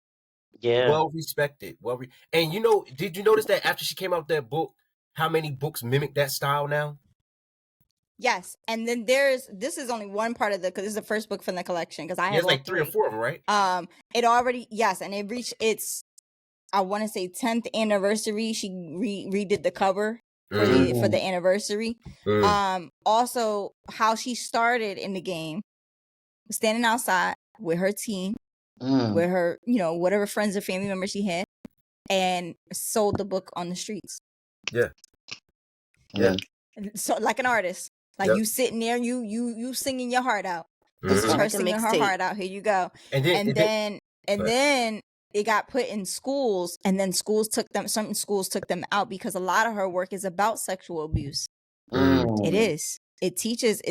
Yeah, well respected. And did you notice that after she came out with that book, how many books mimic that style now? Yes, and then this is only one part of because this is the first book from the collection because I have like 3 or 4 of them, right? It already and it reached its I want to say 10th anniversary. She redid the cover for the anniversary. Also, how she started in the game, standing outside with her team, with her whatever friends or family members she had, and sold the book on the streets. Yeah. So like an artist. Like you sitting there, you singing your heart out. This is her singing her heart out. Here you go. And then it got put in schools, and then certain schools took them out because a lot of her work is about sexual abuse. It is. It teaches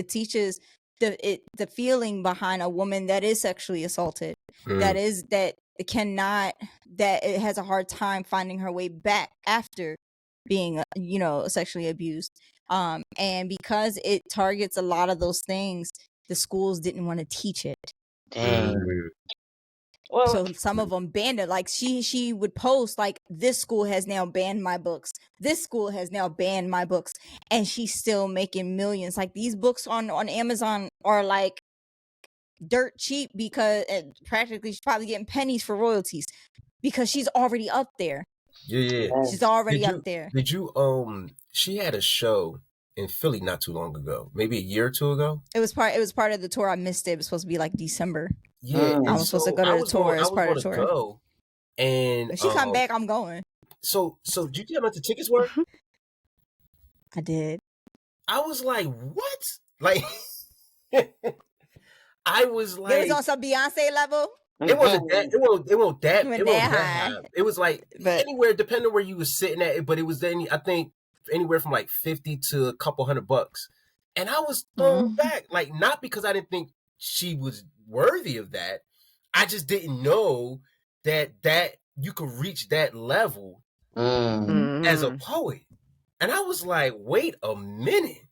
the feeling behind a woman that is sexually assaulted. That that it has a hard time finding her way back after being sexually abused, and because it targets a lot of those things, the schools didn't want to teach it. Dang. Well, so some of them banned it. Like she would post like, this school has now banned my books, this school has now banned my books, and she's still making millions. Like, these books on Amazon are like dirt cheap, because practically she's probably getting pennies for royalties because she's already up there. Yeah. She's already up there. Did you she had a show in Philly not too long ago, maybe a year or two ago. It was part of the tour. I missed it. It was supposed to be like December. Yeah, I was supposed to go to the tour as part of the tour. Go, and if she come back, I'm going. So did you get how much the tickets were? I did. I was like, what? Like, I was like, it was on some Beyonce level. It wasn't that. It wasn't that high. It was like anywhere, depending on where you was sitting at. But it was then, I think, anywhere from like $50 to a couple $100. And I was thrown back, like, not because I didn't think she was worthy of that. I just didn't know that you could reach that level as a poet. And I was like, wait a minute.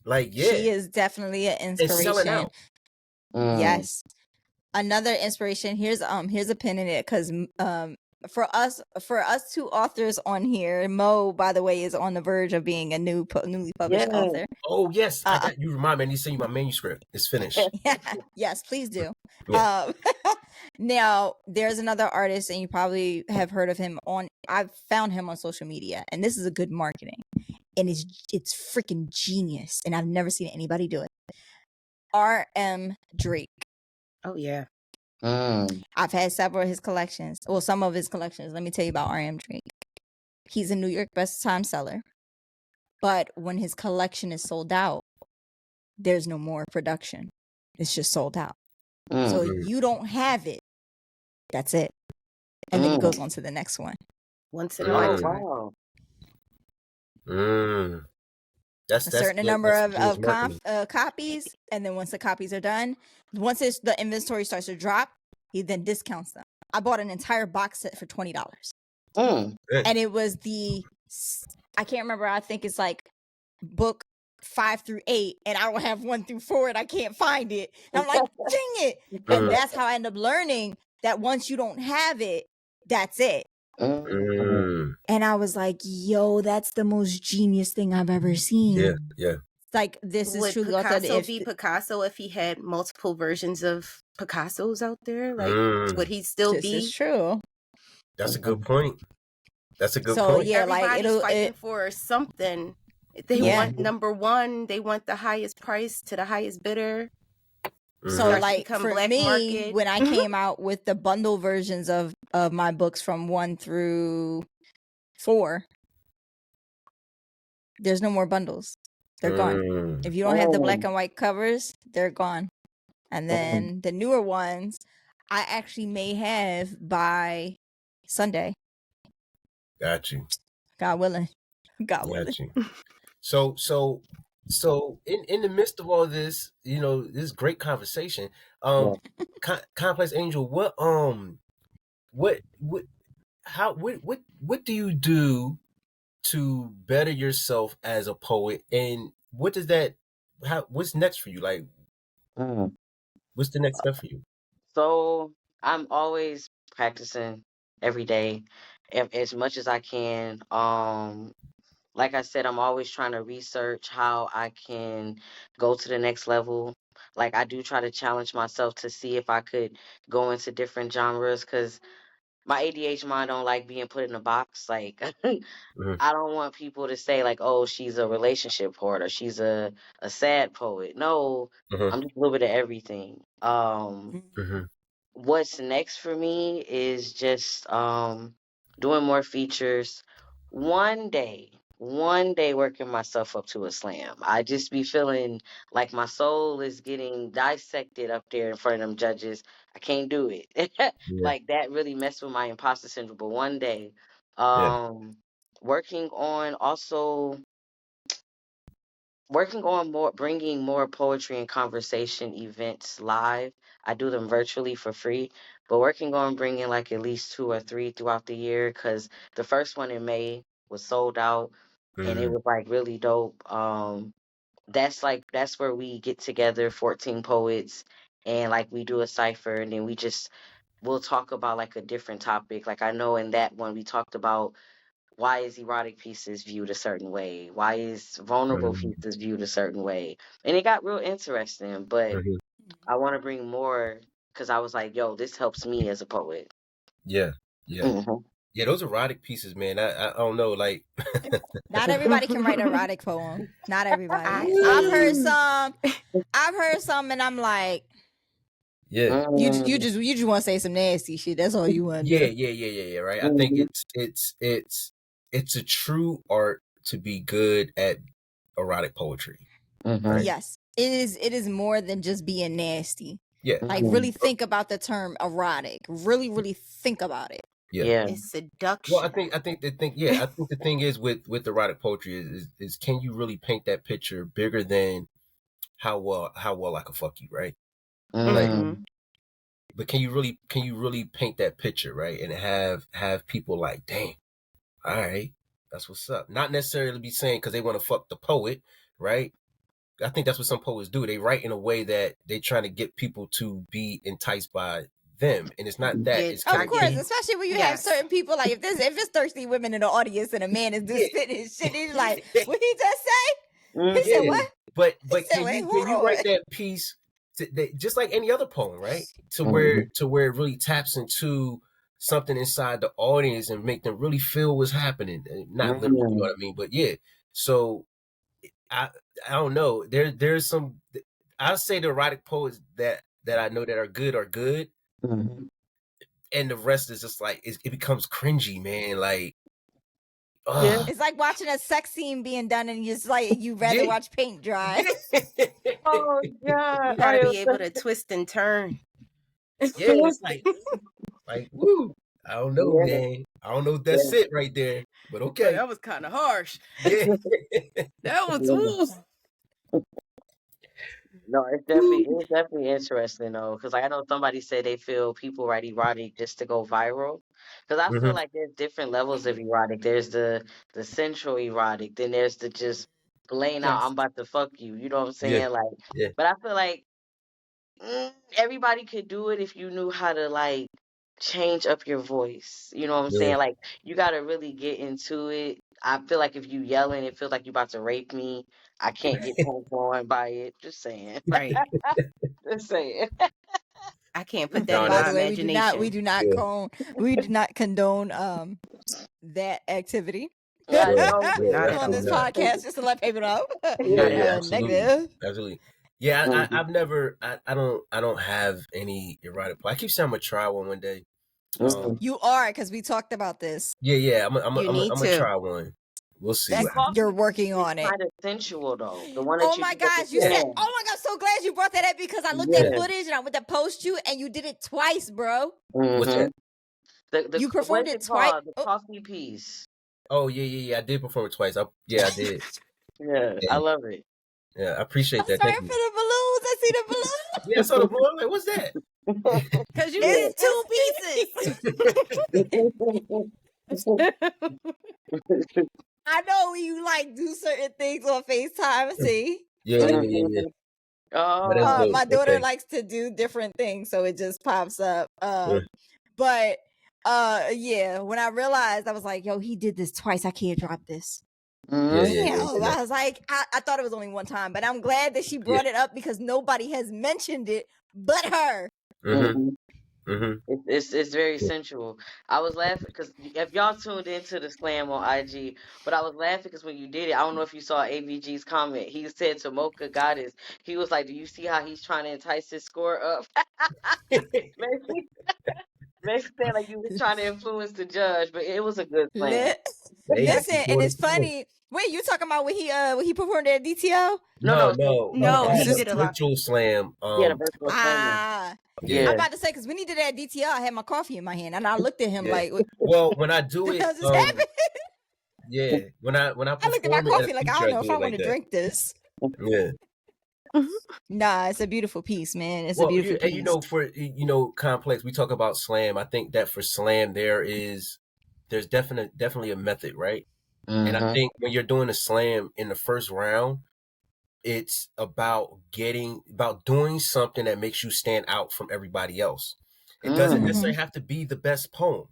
Like, yeah. She is definitely an inspiration. Selling out. Yes. Another inspiration. Here's a pin in it, because for us two authors on here, Mo, by the way, is on the verge of being a newly published author. Oh yes, you remind me. I need to send you my manuscript. It's finished. Yes, please do. Yeah. Now there's another artist, and you probably have heard of him I've found him on social media, and this is a good marketing, and it's freaking genius, and I've never seen anybody do it. R.M. Drake. Oh yeah. I've had several of his collections. Well, some of his collections. Let me tell you about R.M. Drake. He's a New York best-time seller, but when his collection is sold out, there's no more production. It's just sold out. So if you don't have it, that's it. And then he goes on to the next one. Once in a lifetime. Wow. That's a certain number of copies, and then once the copies are done, once the inventory starts to drop, he then discounts them. I bought an entire box set for $20, and it was I can't remember. I think it's like book 5 through 8, and I don't have 1 through 4, and I can't find it. And I'm like, dang it! And that's how I end up learning that once you don't have it, that's it. And I was like, yo, that's the most genius thing I've ever seen. Yeah. Like, this is truly Picasso be Picasso if he had multiple versions of Picassos out there? Like, would he still be? This is true. That's a good point. So yeah, everybody's fighting for something. They want number one. They want the highest price to the highest bidder. So like for me, market. When I came out with the bundle versions of my books from 1 through 4, there's no more bundles. They're gone. If you don't have the black and white covers, they're gone. And then the newer ones, I actually may have by Sunday. Got you. God willing. God willing. Got you. So in the midst of all this, this great conversation, Complex Angel, what do you do to better yourself as a poet, and what's next for you? Like, what's the next step for you? So I'm always practicing every day, as much as I can. Like I said, I'm always trying to research how I can go to the next level. Like, I do try to challenge myself to see if I could go into different genres, because my ADHD mind don't like being put in a box. Like, I don't want people to say, like, oh, she's a relationship poet or she's a sad poet. No, I'm just a little bit of everything. What's next for me is just doing more features. One day working myself up to a slam. I just be feeling like my soul is getting dissected up there in front of them judges. I can't do it. Like, that really messed with my imposter syndrome. But one day, working on more, bringing more poetry and conversation events live. I do them virtually for free. But working on bringing like at least 2 or 3 throughout the year, because the first one in May was sold out, and it was like really dope. That's where we get together, 14 poets, and like we do a cipher, and then we'll talk about like a different topic. Like I know in that one we talked about why is erotic pieces viewed a certain way? Why is vulnerable pieces viewed a certain way? And it got real interesting, but I want to bring more because I was like, yo, this helps me as a poet. Yeah. Yeah, those erotic pieces, man. I don't know, like not everybody can write an erotic poem. Not everybody. I've heard some, and I'm like, yeah. You just want to say some nasty shit. That's all you want. Yeah. Right. I think it's a true art to be good at erotic poetry. Right? Yes, it is more than just being nasty. Yeah. Like really think about the term erotic. Really think about it. Yeah. It's seduction. Well, I think the thing is with erotic poetry is can you really paint that picture bigger than how well I can fuck you, right? Like, but can you really paint that picture, right? And have people like, dang, all right, that's what's up. Not necessarily be saying because they want to fuck the poet, right? I think that's what some poets do. They write in a way that they trying to get people to be enticed by them, and it's not that. It's of course, especially when you have certain people like if it's thirsty women in the audience and a man is just spitting his shit, he's like, what he just say? He said what? But can you write that piece just like any other poem, right? To where it really taps into something inside the audience and make them really feel what's happening. Not literally, you know what I mean? But yeah. So I don't know. There's some. I'll say the erotic poets that I know that are good. And the rest is just like it becomes cringy, man. Like, it's like watching a sex scene being done, and you'd rather watch paint dry. Oh God! You gotta be able to twist and turn. Yeah, it's like woo. I don't know, man. I don't know if that's it right there, but okay. That was kind of harsh. Yeah. That was woo. No, it's definitely interesting though, because like I know somebody said they feel people write erotic just to go viral. Because I feel like there's different levels of erotic. There's the sensual erotic, then there's the just laying out, I'm about to fuck you. You know what I'm saying? But I feel like everybody could do it if you knew how to like change up your voice. You know what I'm saying? Like you gotta really get into it. I feel like if you yelling, it feels like you about to rape me. I can't get turned on by it. Just saying. Right. Just saying. I can't put that in my imagination. We do not condone that activity. On this podcast, just to let people know. Absolutely. Yeah, I've never. I don't have any erotic. I keep saying I'm gonna try one day. You are, because we talked about this. Yeah. I'm gonna try one. We'll see. You're working on it. Kind of sensual though. The one that oh my gosh, you said. Oh my God, so glad you brought that up because I looked at footage and I went to post you and you did it twice, bro. What's that? You performed it twice. The coffee piece. Oh yeah. I did perform it twice. I did. Yeah, I love it. Yeah, I appreciate that. Sorry for the balloons. I see the balloons. Yeah, I saw the balloon. I'm like, what's that? Because you did 2 pieces. I know you like do certain things on FaceTime. See? Yeah. My daughter likes to do different things, so it just pops up. But when I realized, I was like, yo, he did this twice. I can't drop this. I was like, I thought it was only one time, but I'm glad that she brought it up because nobody has mentioned it but her. It's very sensual. I was laughing because if y'all tuned into the slam on IG, but I was laughing because when you did it, I don't know if you saw AVG's comment. He said to Mocha Goddess, he was like, "Do you see how he's trying to entice his score up?" Basically, like you were trying to influence the judge, but it was a good plan. Listen, and it's funny. Wait, you talking about when he performed at DTO? No, he did a virtual slam. The virtual slam. I'm about to say because when he did that at DTL, I had my coffee in my hand and I looked at him like, well, when I do it, does this happen? Yeah, when I looked at my coffee like I don't know if I want to drink this. Yeah. Nah, it's a beautiful piece, man. It's a beautiful and piece. for complex, we talk about slam. I think that for slam there's definitely a method, right? And I think when you're doing a slam in the first round, it's about doing something that makes you stand out from everybody else. It doesn't necessarily have to be the best poem.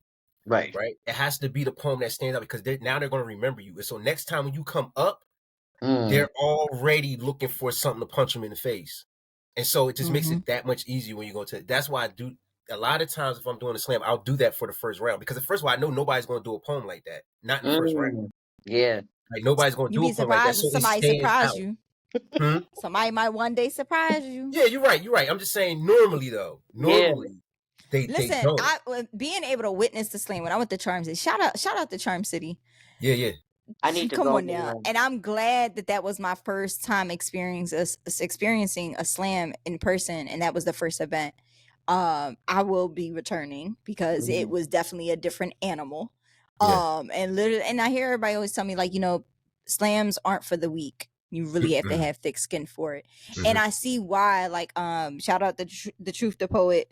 Right. It has to be the poem that stands out, because now they're going to remember you. And so next time when you come up, they're already looking for something to punch them in the face. And so it just makes it that much easier when you go to. That's why I do a lot of times if I'm doing a slam, I'll do that for the first round, because the first of all, I know nobody's going to do a poem like that. Not in the first round. Yeah. Like nobody's going to do a poem like that. So somebody surprise you. Somebody might one day surprise you. Yeah, you're right. I'm just saying normally though. They don't. Being able to witness the slam when I went to Charm City. Shout out to Charm City. Yeah. I need to come go on now. And I'm glad that was my first time experiencing a slam in person, and that was the first event. I will be returning because it was definitely a different animal. And literally, and I hear everybody always tell me, like, slams aren't for the weak. You really have to have thick skin for it. And I see why. Like, shout out the Truth the Poet.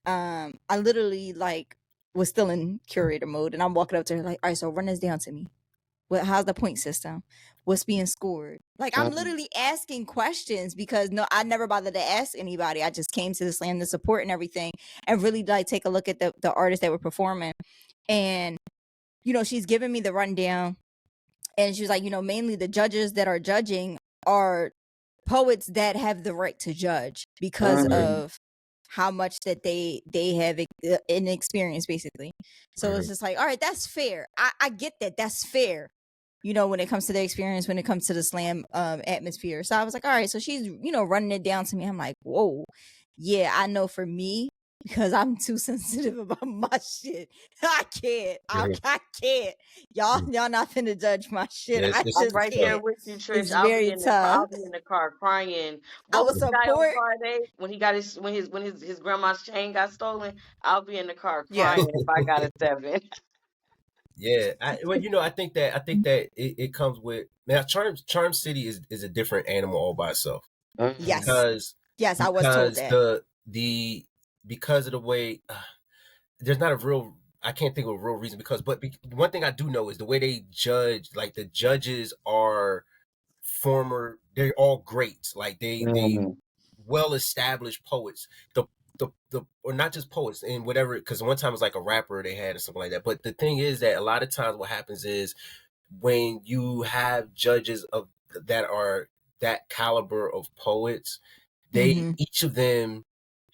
I literally was still in curator mode, and I'm walking up to her like, all right, so run this down to me. How's the point system? What's being scored? Like, I'm literally asking questions because I never bothered to ask anybody. I just came to the slam to support and everything, and really take a look at the artists that were performing. And she's giving me the rundown, and she was like, mainly the judges that are judging are poets that have the right to judge because of how much that they have in experience, basically. So it's just like, all right, that's fair. I get that. That's fair. When it comes to the experience, when it comes to the slam atmosphere. So I was like, all right, so she's, running it down to me. I'm like, whoa, yeah, I know for me, because I'm too sensitive about my shit. I can't. I can't. Y'all not finna judge my shit. Yeah, I it's just right can't. there with you, Trish. It's very tough. I'll be in the car crying. I What will was the guy on support. Friday when he got his grandma's chain got stolen? I'll be in the car crying if I got a 7. Yeah, I think that it comes with now. Charm City is a different animal all by itself. Yes, I was told that. Because of the way there's not a real. I can't think of a real reason but one thing I do know is the way they judge. Like the judges are they're all greats. Like they well established poets. Or not just poets and whatever, because one time it was like a rapper they had or something like that. But the thing is that a lot of times what happens is when you have judges that are that caliber of poets, each of them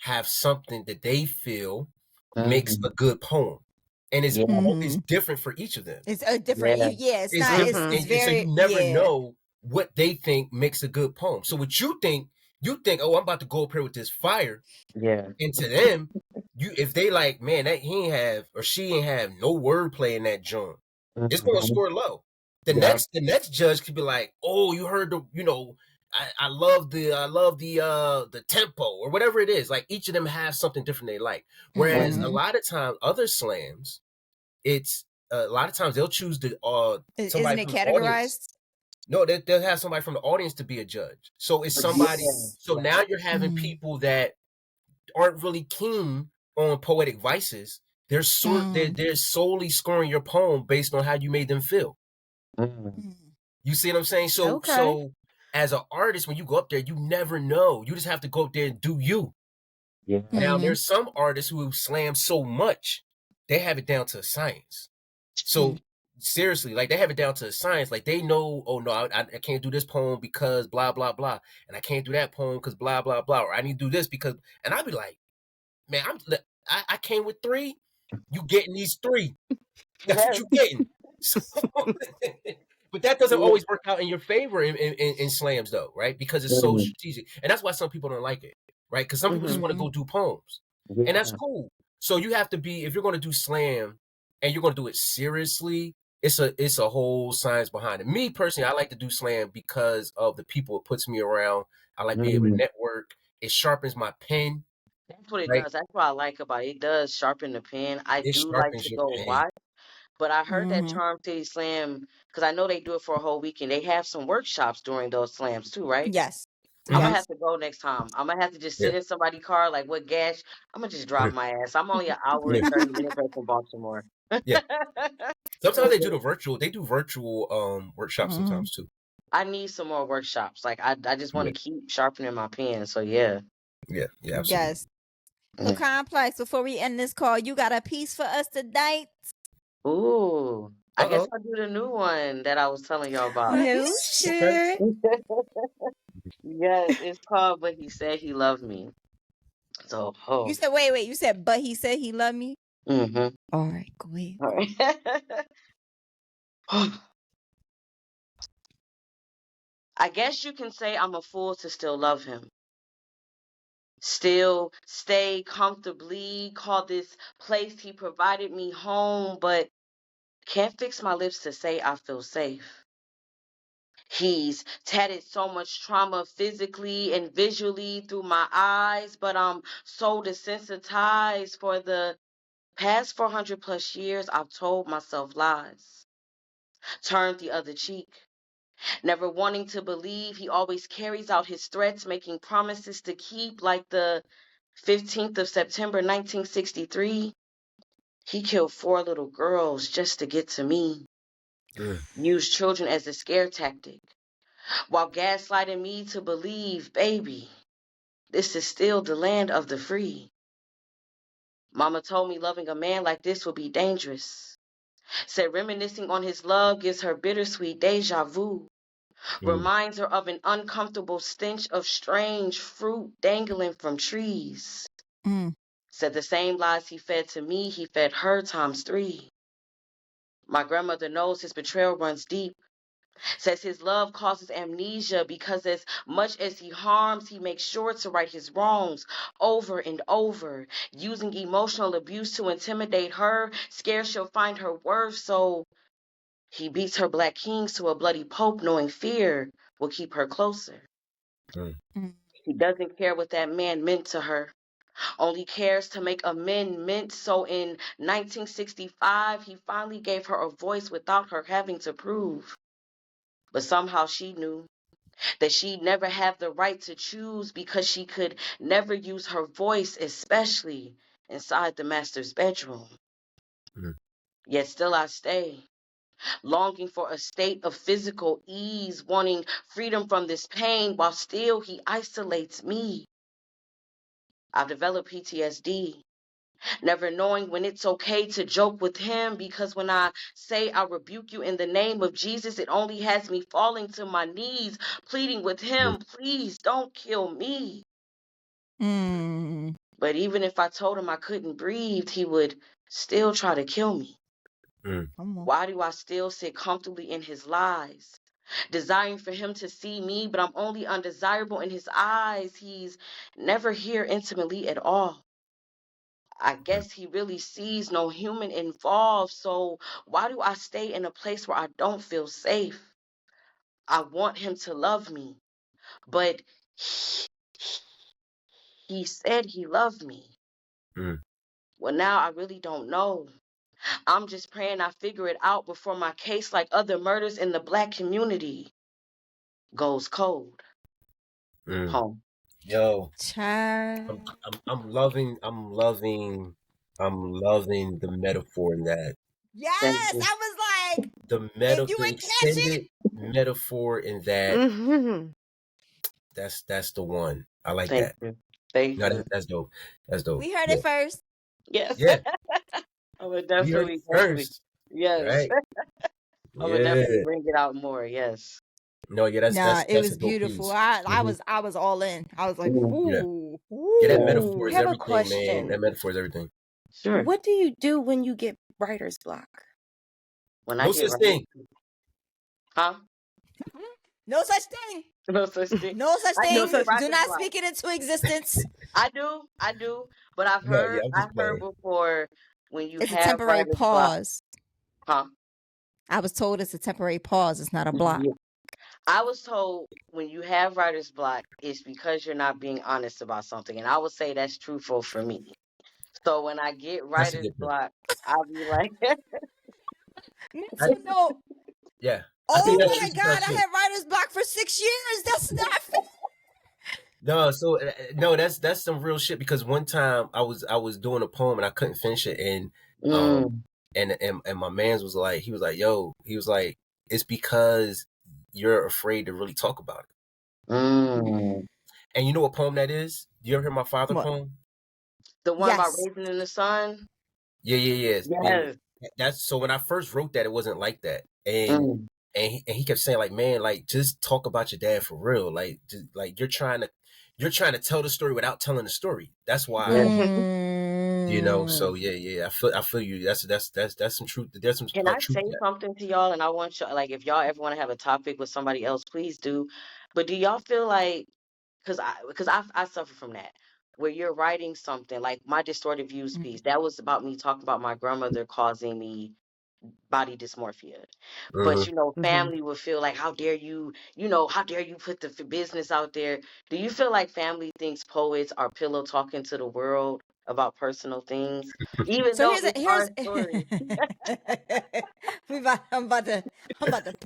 have something that they feel makes a good poem. And it's different for each of them. It's a different, it's not. It's very. So you never know what they think makes a good poem. So what you think, oh, I'm about to go up here with this fire. Yeah. And to them, if they like, man, that he ain't have or she ain't have no wordplay in that joint, it's going to score low. The next judge could be like, oh, you heard I love the tempo or whatever it is. Like each of them has something different they like. Whereas a lot of times other slams, it's a lot of times they'll choose somebody. Isn't it categorized? No, they'll have somebody from the audience to be a judge. So it's somebody. So now you're having people that aren't really keen on poetic vices. They're they're solely scoring your poem based on how you made them feel. You see what I'm saying? So as an artist, when you go up there, you never know. You just have to go up there and do you. Yeah. Now there's some artists who slam so much, they have it down to a science. So seriously, like they have it down to a science. Like they know, oh no, I can't do this poem because blah blah blah, and I can't do that poem because blah blah blah, or I need to do this because, and I'd be like, man, I came with 3. You getting these 3? That's what you getting. So, but that doesn't always work out in your favor in slams though, right? Because it's so strategic, and that's why some people don't like it, right? Because some people just want to go do poems, and that's cool. So you have to be, if you're going to do slam and you're going to do it seriously, it's a whole science behind it. Me personally, I like to do slam because of the people it puts me around. I like being able to network. It sharpens my pen. That's what it does. That's what I like about it. It does sharpen the pen. I do like to go watch. But I heard that Charm City Slam, because I know they do it for a whole weekend. They have some workshops during those slams too, right? Yes. I'm gonna have to go next time. I'm gonna have to just sit in somebody's car. Like, what gas? I'm gonna just drive my ass. I'm only an hour and 30 minutes away from Baltimore. Yeah. Sometimes they do virtual workshops sometimes too. I need some more workshops. Like, I just want to keep sharpening my pen. So yeah. Yeah, absolutely. Yes. So Complex, before we end this call, you got a piece for us tonight? Ooh. I guess I'll do the new one that I was telling y'all about. No shit. Yes, it's called But He Said He Loved Me. So, You said, wait, you said, but he said he loved me? Mm-hmm. All right, go ahead. All right. I guess you can say I'm a fool to still love him. Still stay comfortably, call this place he provided me home, but can't fix my lips to say I feel safe. He's tatted so much trauma physically and visually through my eyes, but I'm so desensitized. For the past 400 plus years, I've told myself lies, turned the other cheek, never wanting to believe. He always carries out his threats, making promises to keep, like the 15th of September, 1963. He killed 4 little girls just to get to me. Used children as a scare tactic, while gaslighting me to believe, baby, this is still the land of the free. Mama told me loving a man like this would be dangerous. Said reminiscing on his love gives her bittersweet deja vu. Reminds her of an uncomfortable stench of strange fruit dangling from trees. Said the same lies he fed to me, he fed her times 3. My grandmother knows his betrayal runs deep. Says his love causes amnesia because as much as he harms, he makes sure to right his wrongs over and over, using emotional abuse to intimidate her, scared she'll find her worth. So he beats her black kings to a bloody pope, knowing fear will keep her closer. He doesn't care what that man meant to her, only cares to make amendments. So in 1965, he finally gave her a voice without her having to prove. But somehow she knew that she'd never have the right to choose because she could never use her voice, especially inside the master's bedroom. Yet still I stay, longing for a state of physical ease, wanting freedom from this pain, while still he isolates me. I've developed PTSD, never knowing when it's okay to joke with him, because when I say I rebuke you in the name of Jesus, it only has me falling to my knees, pleading with him, please don't kill me. But even if I told him I couldn't breathe, he would still try to kill me. Why do I still sit comfortably in his lies, desiring for him to see me, but I'm only undesirable in his eyes? He's never here intimately at all. I guess he really sees no human involved. So why do I stay in a place where I don't feel safe? I want him to love me, but he said he loved me. Well, now I really don't know. I'm just praying I figure it out before my case, like other murders in the Black community, goes cold. Home. Yo, I'm loving the metaphor in that. Yes, I was like, the extended metaphor in that. That's the one. I like that. Thank you. That's dope. That's dope. We heard it first. Yes. Yeah. I would definitely first. Yes. Right. I would definitely bring it out more. Yes. No, yeah, that's it was beautiful. Piece. I was all in. I was like, ooh. Yeah, that metaphor is I have everything, a question. man. That metaphor is everything. Sure. What do you do when you get writer's block? When no such thing. Huh? No such thing. No such thing. No such thing. No such Do not speak it into existence. I do. But I've heard before when you it's have a temporary pause. Block. Huh? I was told it's a temporary pause. It's not a block. Yeah. I was told when you have writer's block, it's because you're not being honest about something. And I would say that's truthful for me. So when I get writer's block, I'll be like, yeah. Oh my God, I had writer's block for 6 years. That's not fair. No, so no, that's some real shit. Because one time I was doing a poem and I couldn't finish it, and Mm. and my man's was like, he was like, yo, he was like, it's because you're afraid to really talk about it. Mm. And you know what poem that is? You ever hear my father What? poem? The one about Yes. raising in the sun? Yeah. Yes. And that's so when I first wrote that, it wasn't like that. And he kept saying like, man, like just talk about your dad for real. Like just, like you're trying to tell the story without telling the story. That's why, you know. So yeah. I feel you. That's some truth. There's some Can I truth say to that. something to y'all? And I want y'all, like, if y'all ever want to have a topic with somebody else, please do. But do y'all feel like, because I suffer from that, where you're writing something like my distorted views piece, that was about me talking about my grandmother causing me body dysmorphia. But family would feel like, how dare you, how dare you put the business out there? Do you feel like family thinks poets are pillow talking to the world about personal things, even So though here's it's our story? I'm about to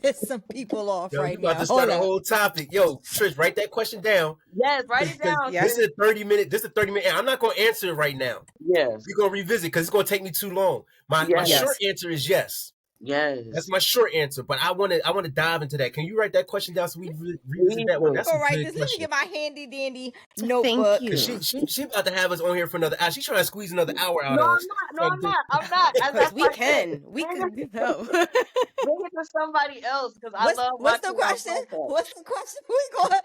piss some people off Yo, you right about now. to start Hold a up. whole topic. Yo, Trish, write that question down. Yes, write it Because down. Yeah. this is a 30-minute. This is a 30-minute. I'm not going to answer it right now. Yes, We're going to revisit because it's going to take me too long. My yes, short answer is yes. yes. That's my short answer. But I want to dive into that. Can you write that question down so we revisit that one? That's All a right, good let me question. get my handy dandy Thank notebook. you. She about to have us on here for another hour. She's trying to squeeze another hour out No, of I'm us. not. No, I'm not. I'm not. And Because that's we why I said, can. We bring can it, no. bring it to somebody else because I love What's the watching y'all question? podcast. What's the question? We going?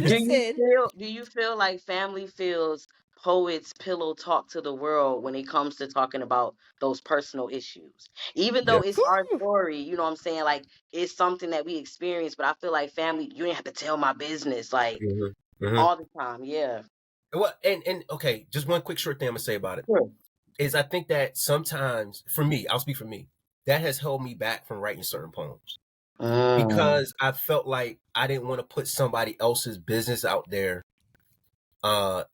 Listen. Do you feel like family feels poets pillow talk to the world when it comes to talking about those personal issues? Even though Yeah. it's our story, you know what I'm saying? Like it's something that we experience, but I feel like family, you ain't have to tell my business like all the time. Yeah. Well, and okay, just one quick short thing I'm gonna say about it Sure. is I think that sometimes, for me, I'll speak for me, that has held me back from writing certain poems because I felt like I didn't want to put somebody else's business out there.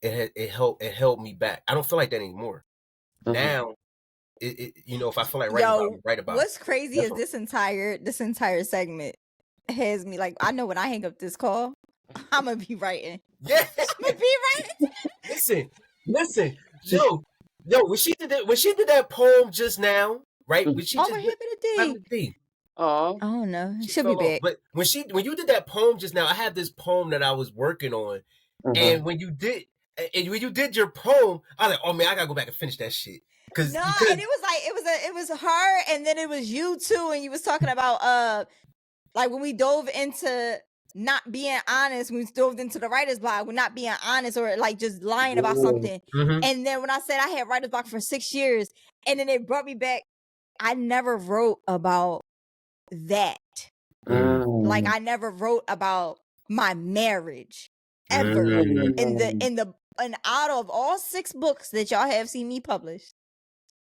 It held me back. I don't feel like that anymore. Now, if I feel like writing about it, I'm write about What's it. crazy is this entire segment has me like, I know when I hang up this call, I'm gonna be writing. Yeah. I'm gonna be writing. Listen. Yo, when she did that poem just now, right? When she Oh, just my happy D. I don't know. She'll be fell off. back. But when you did that poem just now, I had this poem that I was working on, and when you did your poem, I was like, oh man, I gotta go back and finish that shit. And it was like it was her, and then it was you too, and you was talking about like when we dove into not being honest, when we dove into the writer's block, we're not being honest or like just lying about something. And then when I said I had writer's block for 6 years, and then it brought me back, I never wrote about that. Like I never wrote about my marriage ever. And out of all 6 books that y'all have seen me publish,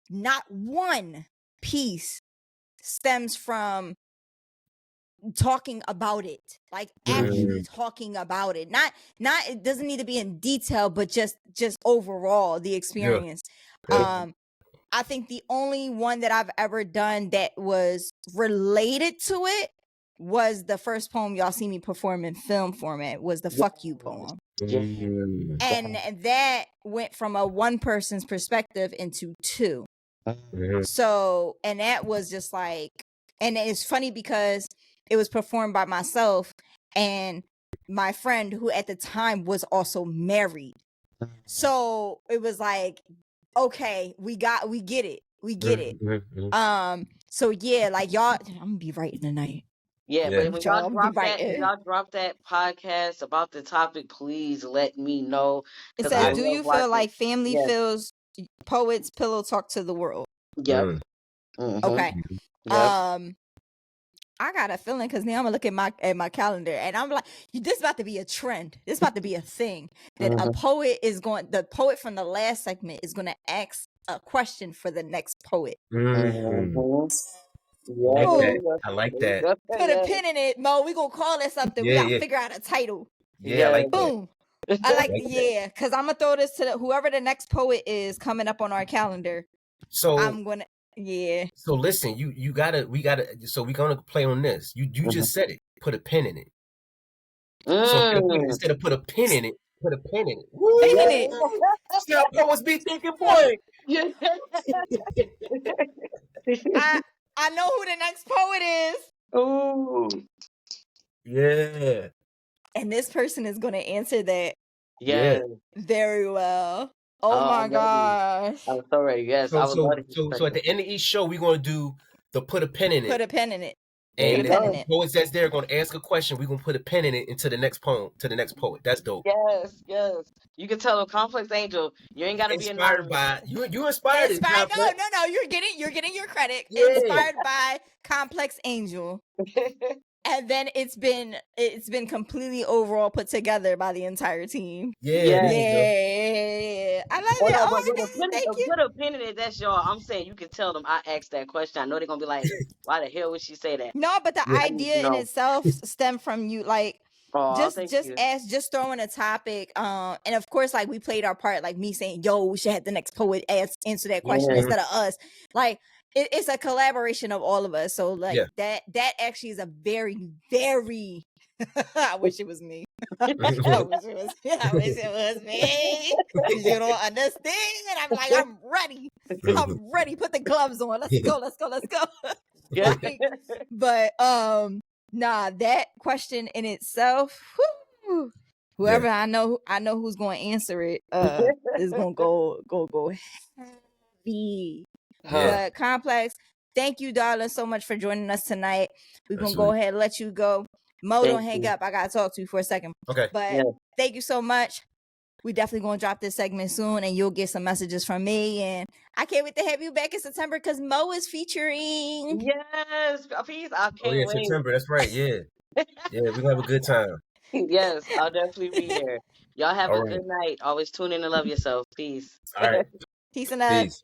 not one piece stems from talking about it, like actually talking about it. Not it doesn't need to be in detail, but just overall the experience. I think the only one that I've ever done that was related to it was the first poem y'all see me perform in film format, was the Fuck You poem. And that went from a one person's perspective into 2. So, and that was just like, and it's funny because it was performed by myself and my friend who at the time was also married. So it was like, okay, we get it. So yeah, like y'all, I'm gonna be writing tonight. Yeah, but when Y'all y'all drop that podcast about the topic, please let me know. It says, do you feel like family feels poets pillow talk to the world? Yep. Okay. Yep. I got a feeling because now I'm gonna look at my calendar and I'm like, this about to be a trend. This about to be a thing that the poet from the last segment is gonna ask a question for the next poet. I like that. Put a pin in it, Mo. We gonna call it something. We gotta figure out a title. Yeah, I like boom. That. I like because I'm gonna throw this to whoever the next poet is coming up on our calendar. So I'm gonna So listen, we gotta. So we're gonna play on this. You just said it. Put a pin in it. So instead of put a pin in it, put a pin in it. Pin in it. See how poets be thinking, boy. I know who the next poet is. Ooh. Yeah. And this person is going to answer that very well. Oh my gosh. I'm so ready. Yes, I would love to. So at the end of each show, we're going to do the put a pin in it. Put a pen in it. And the poets that's there are going to ask a question. We're going to put a pen in it into the next poem, to the next poet. That's dope. Yes. You can tell a Complex Angel. You ain't got to be inspired by you. Inspired. No. You're getting your credit. Yeah. Inspired by Complex Angel. And then it's been completely overall put together by the entire team. Yeah. I love it. Oh my God, thank you. Put a pin in it. That's y'all. I'm saying you can tell them I asked that question. I know they're gonna be like, why the hell would she say that? No, but the idea in itself stemmed from you, like just throwing a topic. And of course, like we played our part, like me saying, "Yo, we should have the next poet answer that question instead of us." Like. It's a collaboration of all of us. So like that actually is a very, very I wish it was me. I wish it was me. You don't understand. I'm like, I'm ready. Put the gloves on. Let's go. But that question in itself, whoever I know who's going to answer it is going to go heavy. Complex, thank you, darling, so much for joining us tonight. We're going to go ahead and let you go. Mo, don't hang up. I got to talk to you for a second. Okay. But thank you so much. We definitely going to drop this segment soon, and you'll get some messages from me. And I can't wait to have you back in September because Mo is featuring. Yes, please. I can't wait. September. That's right. Yeah. We're going to have a good time. Yes, I'll definitely be there. Y'all have a good night. Always tune in and love yourself. Peace. All right. Peace and love. Peace.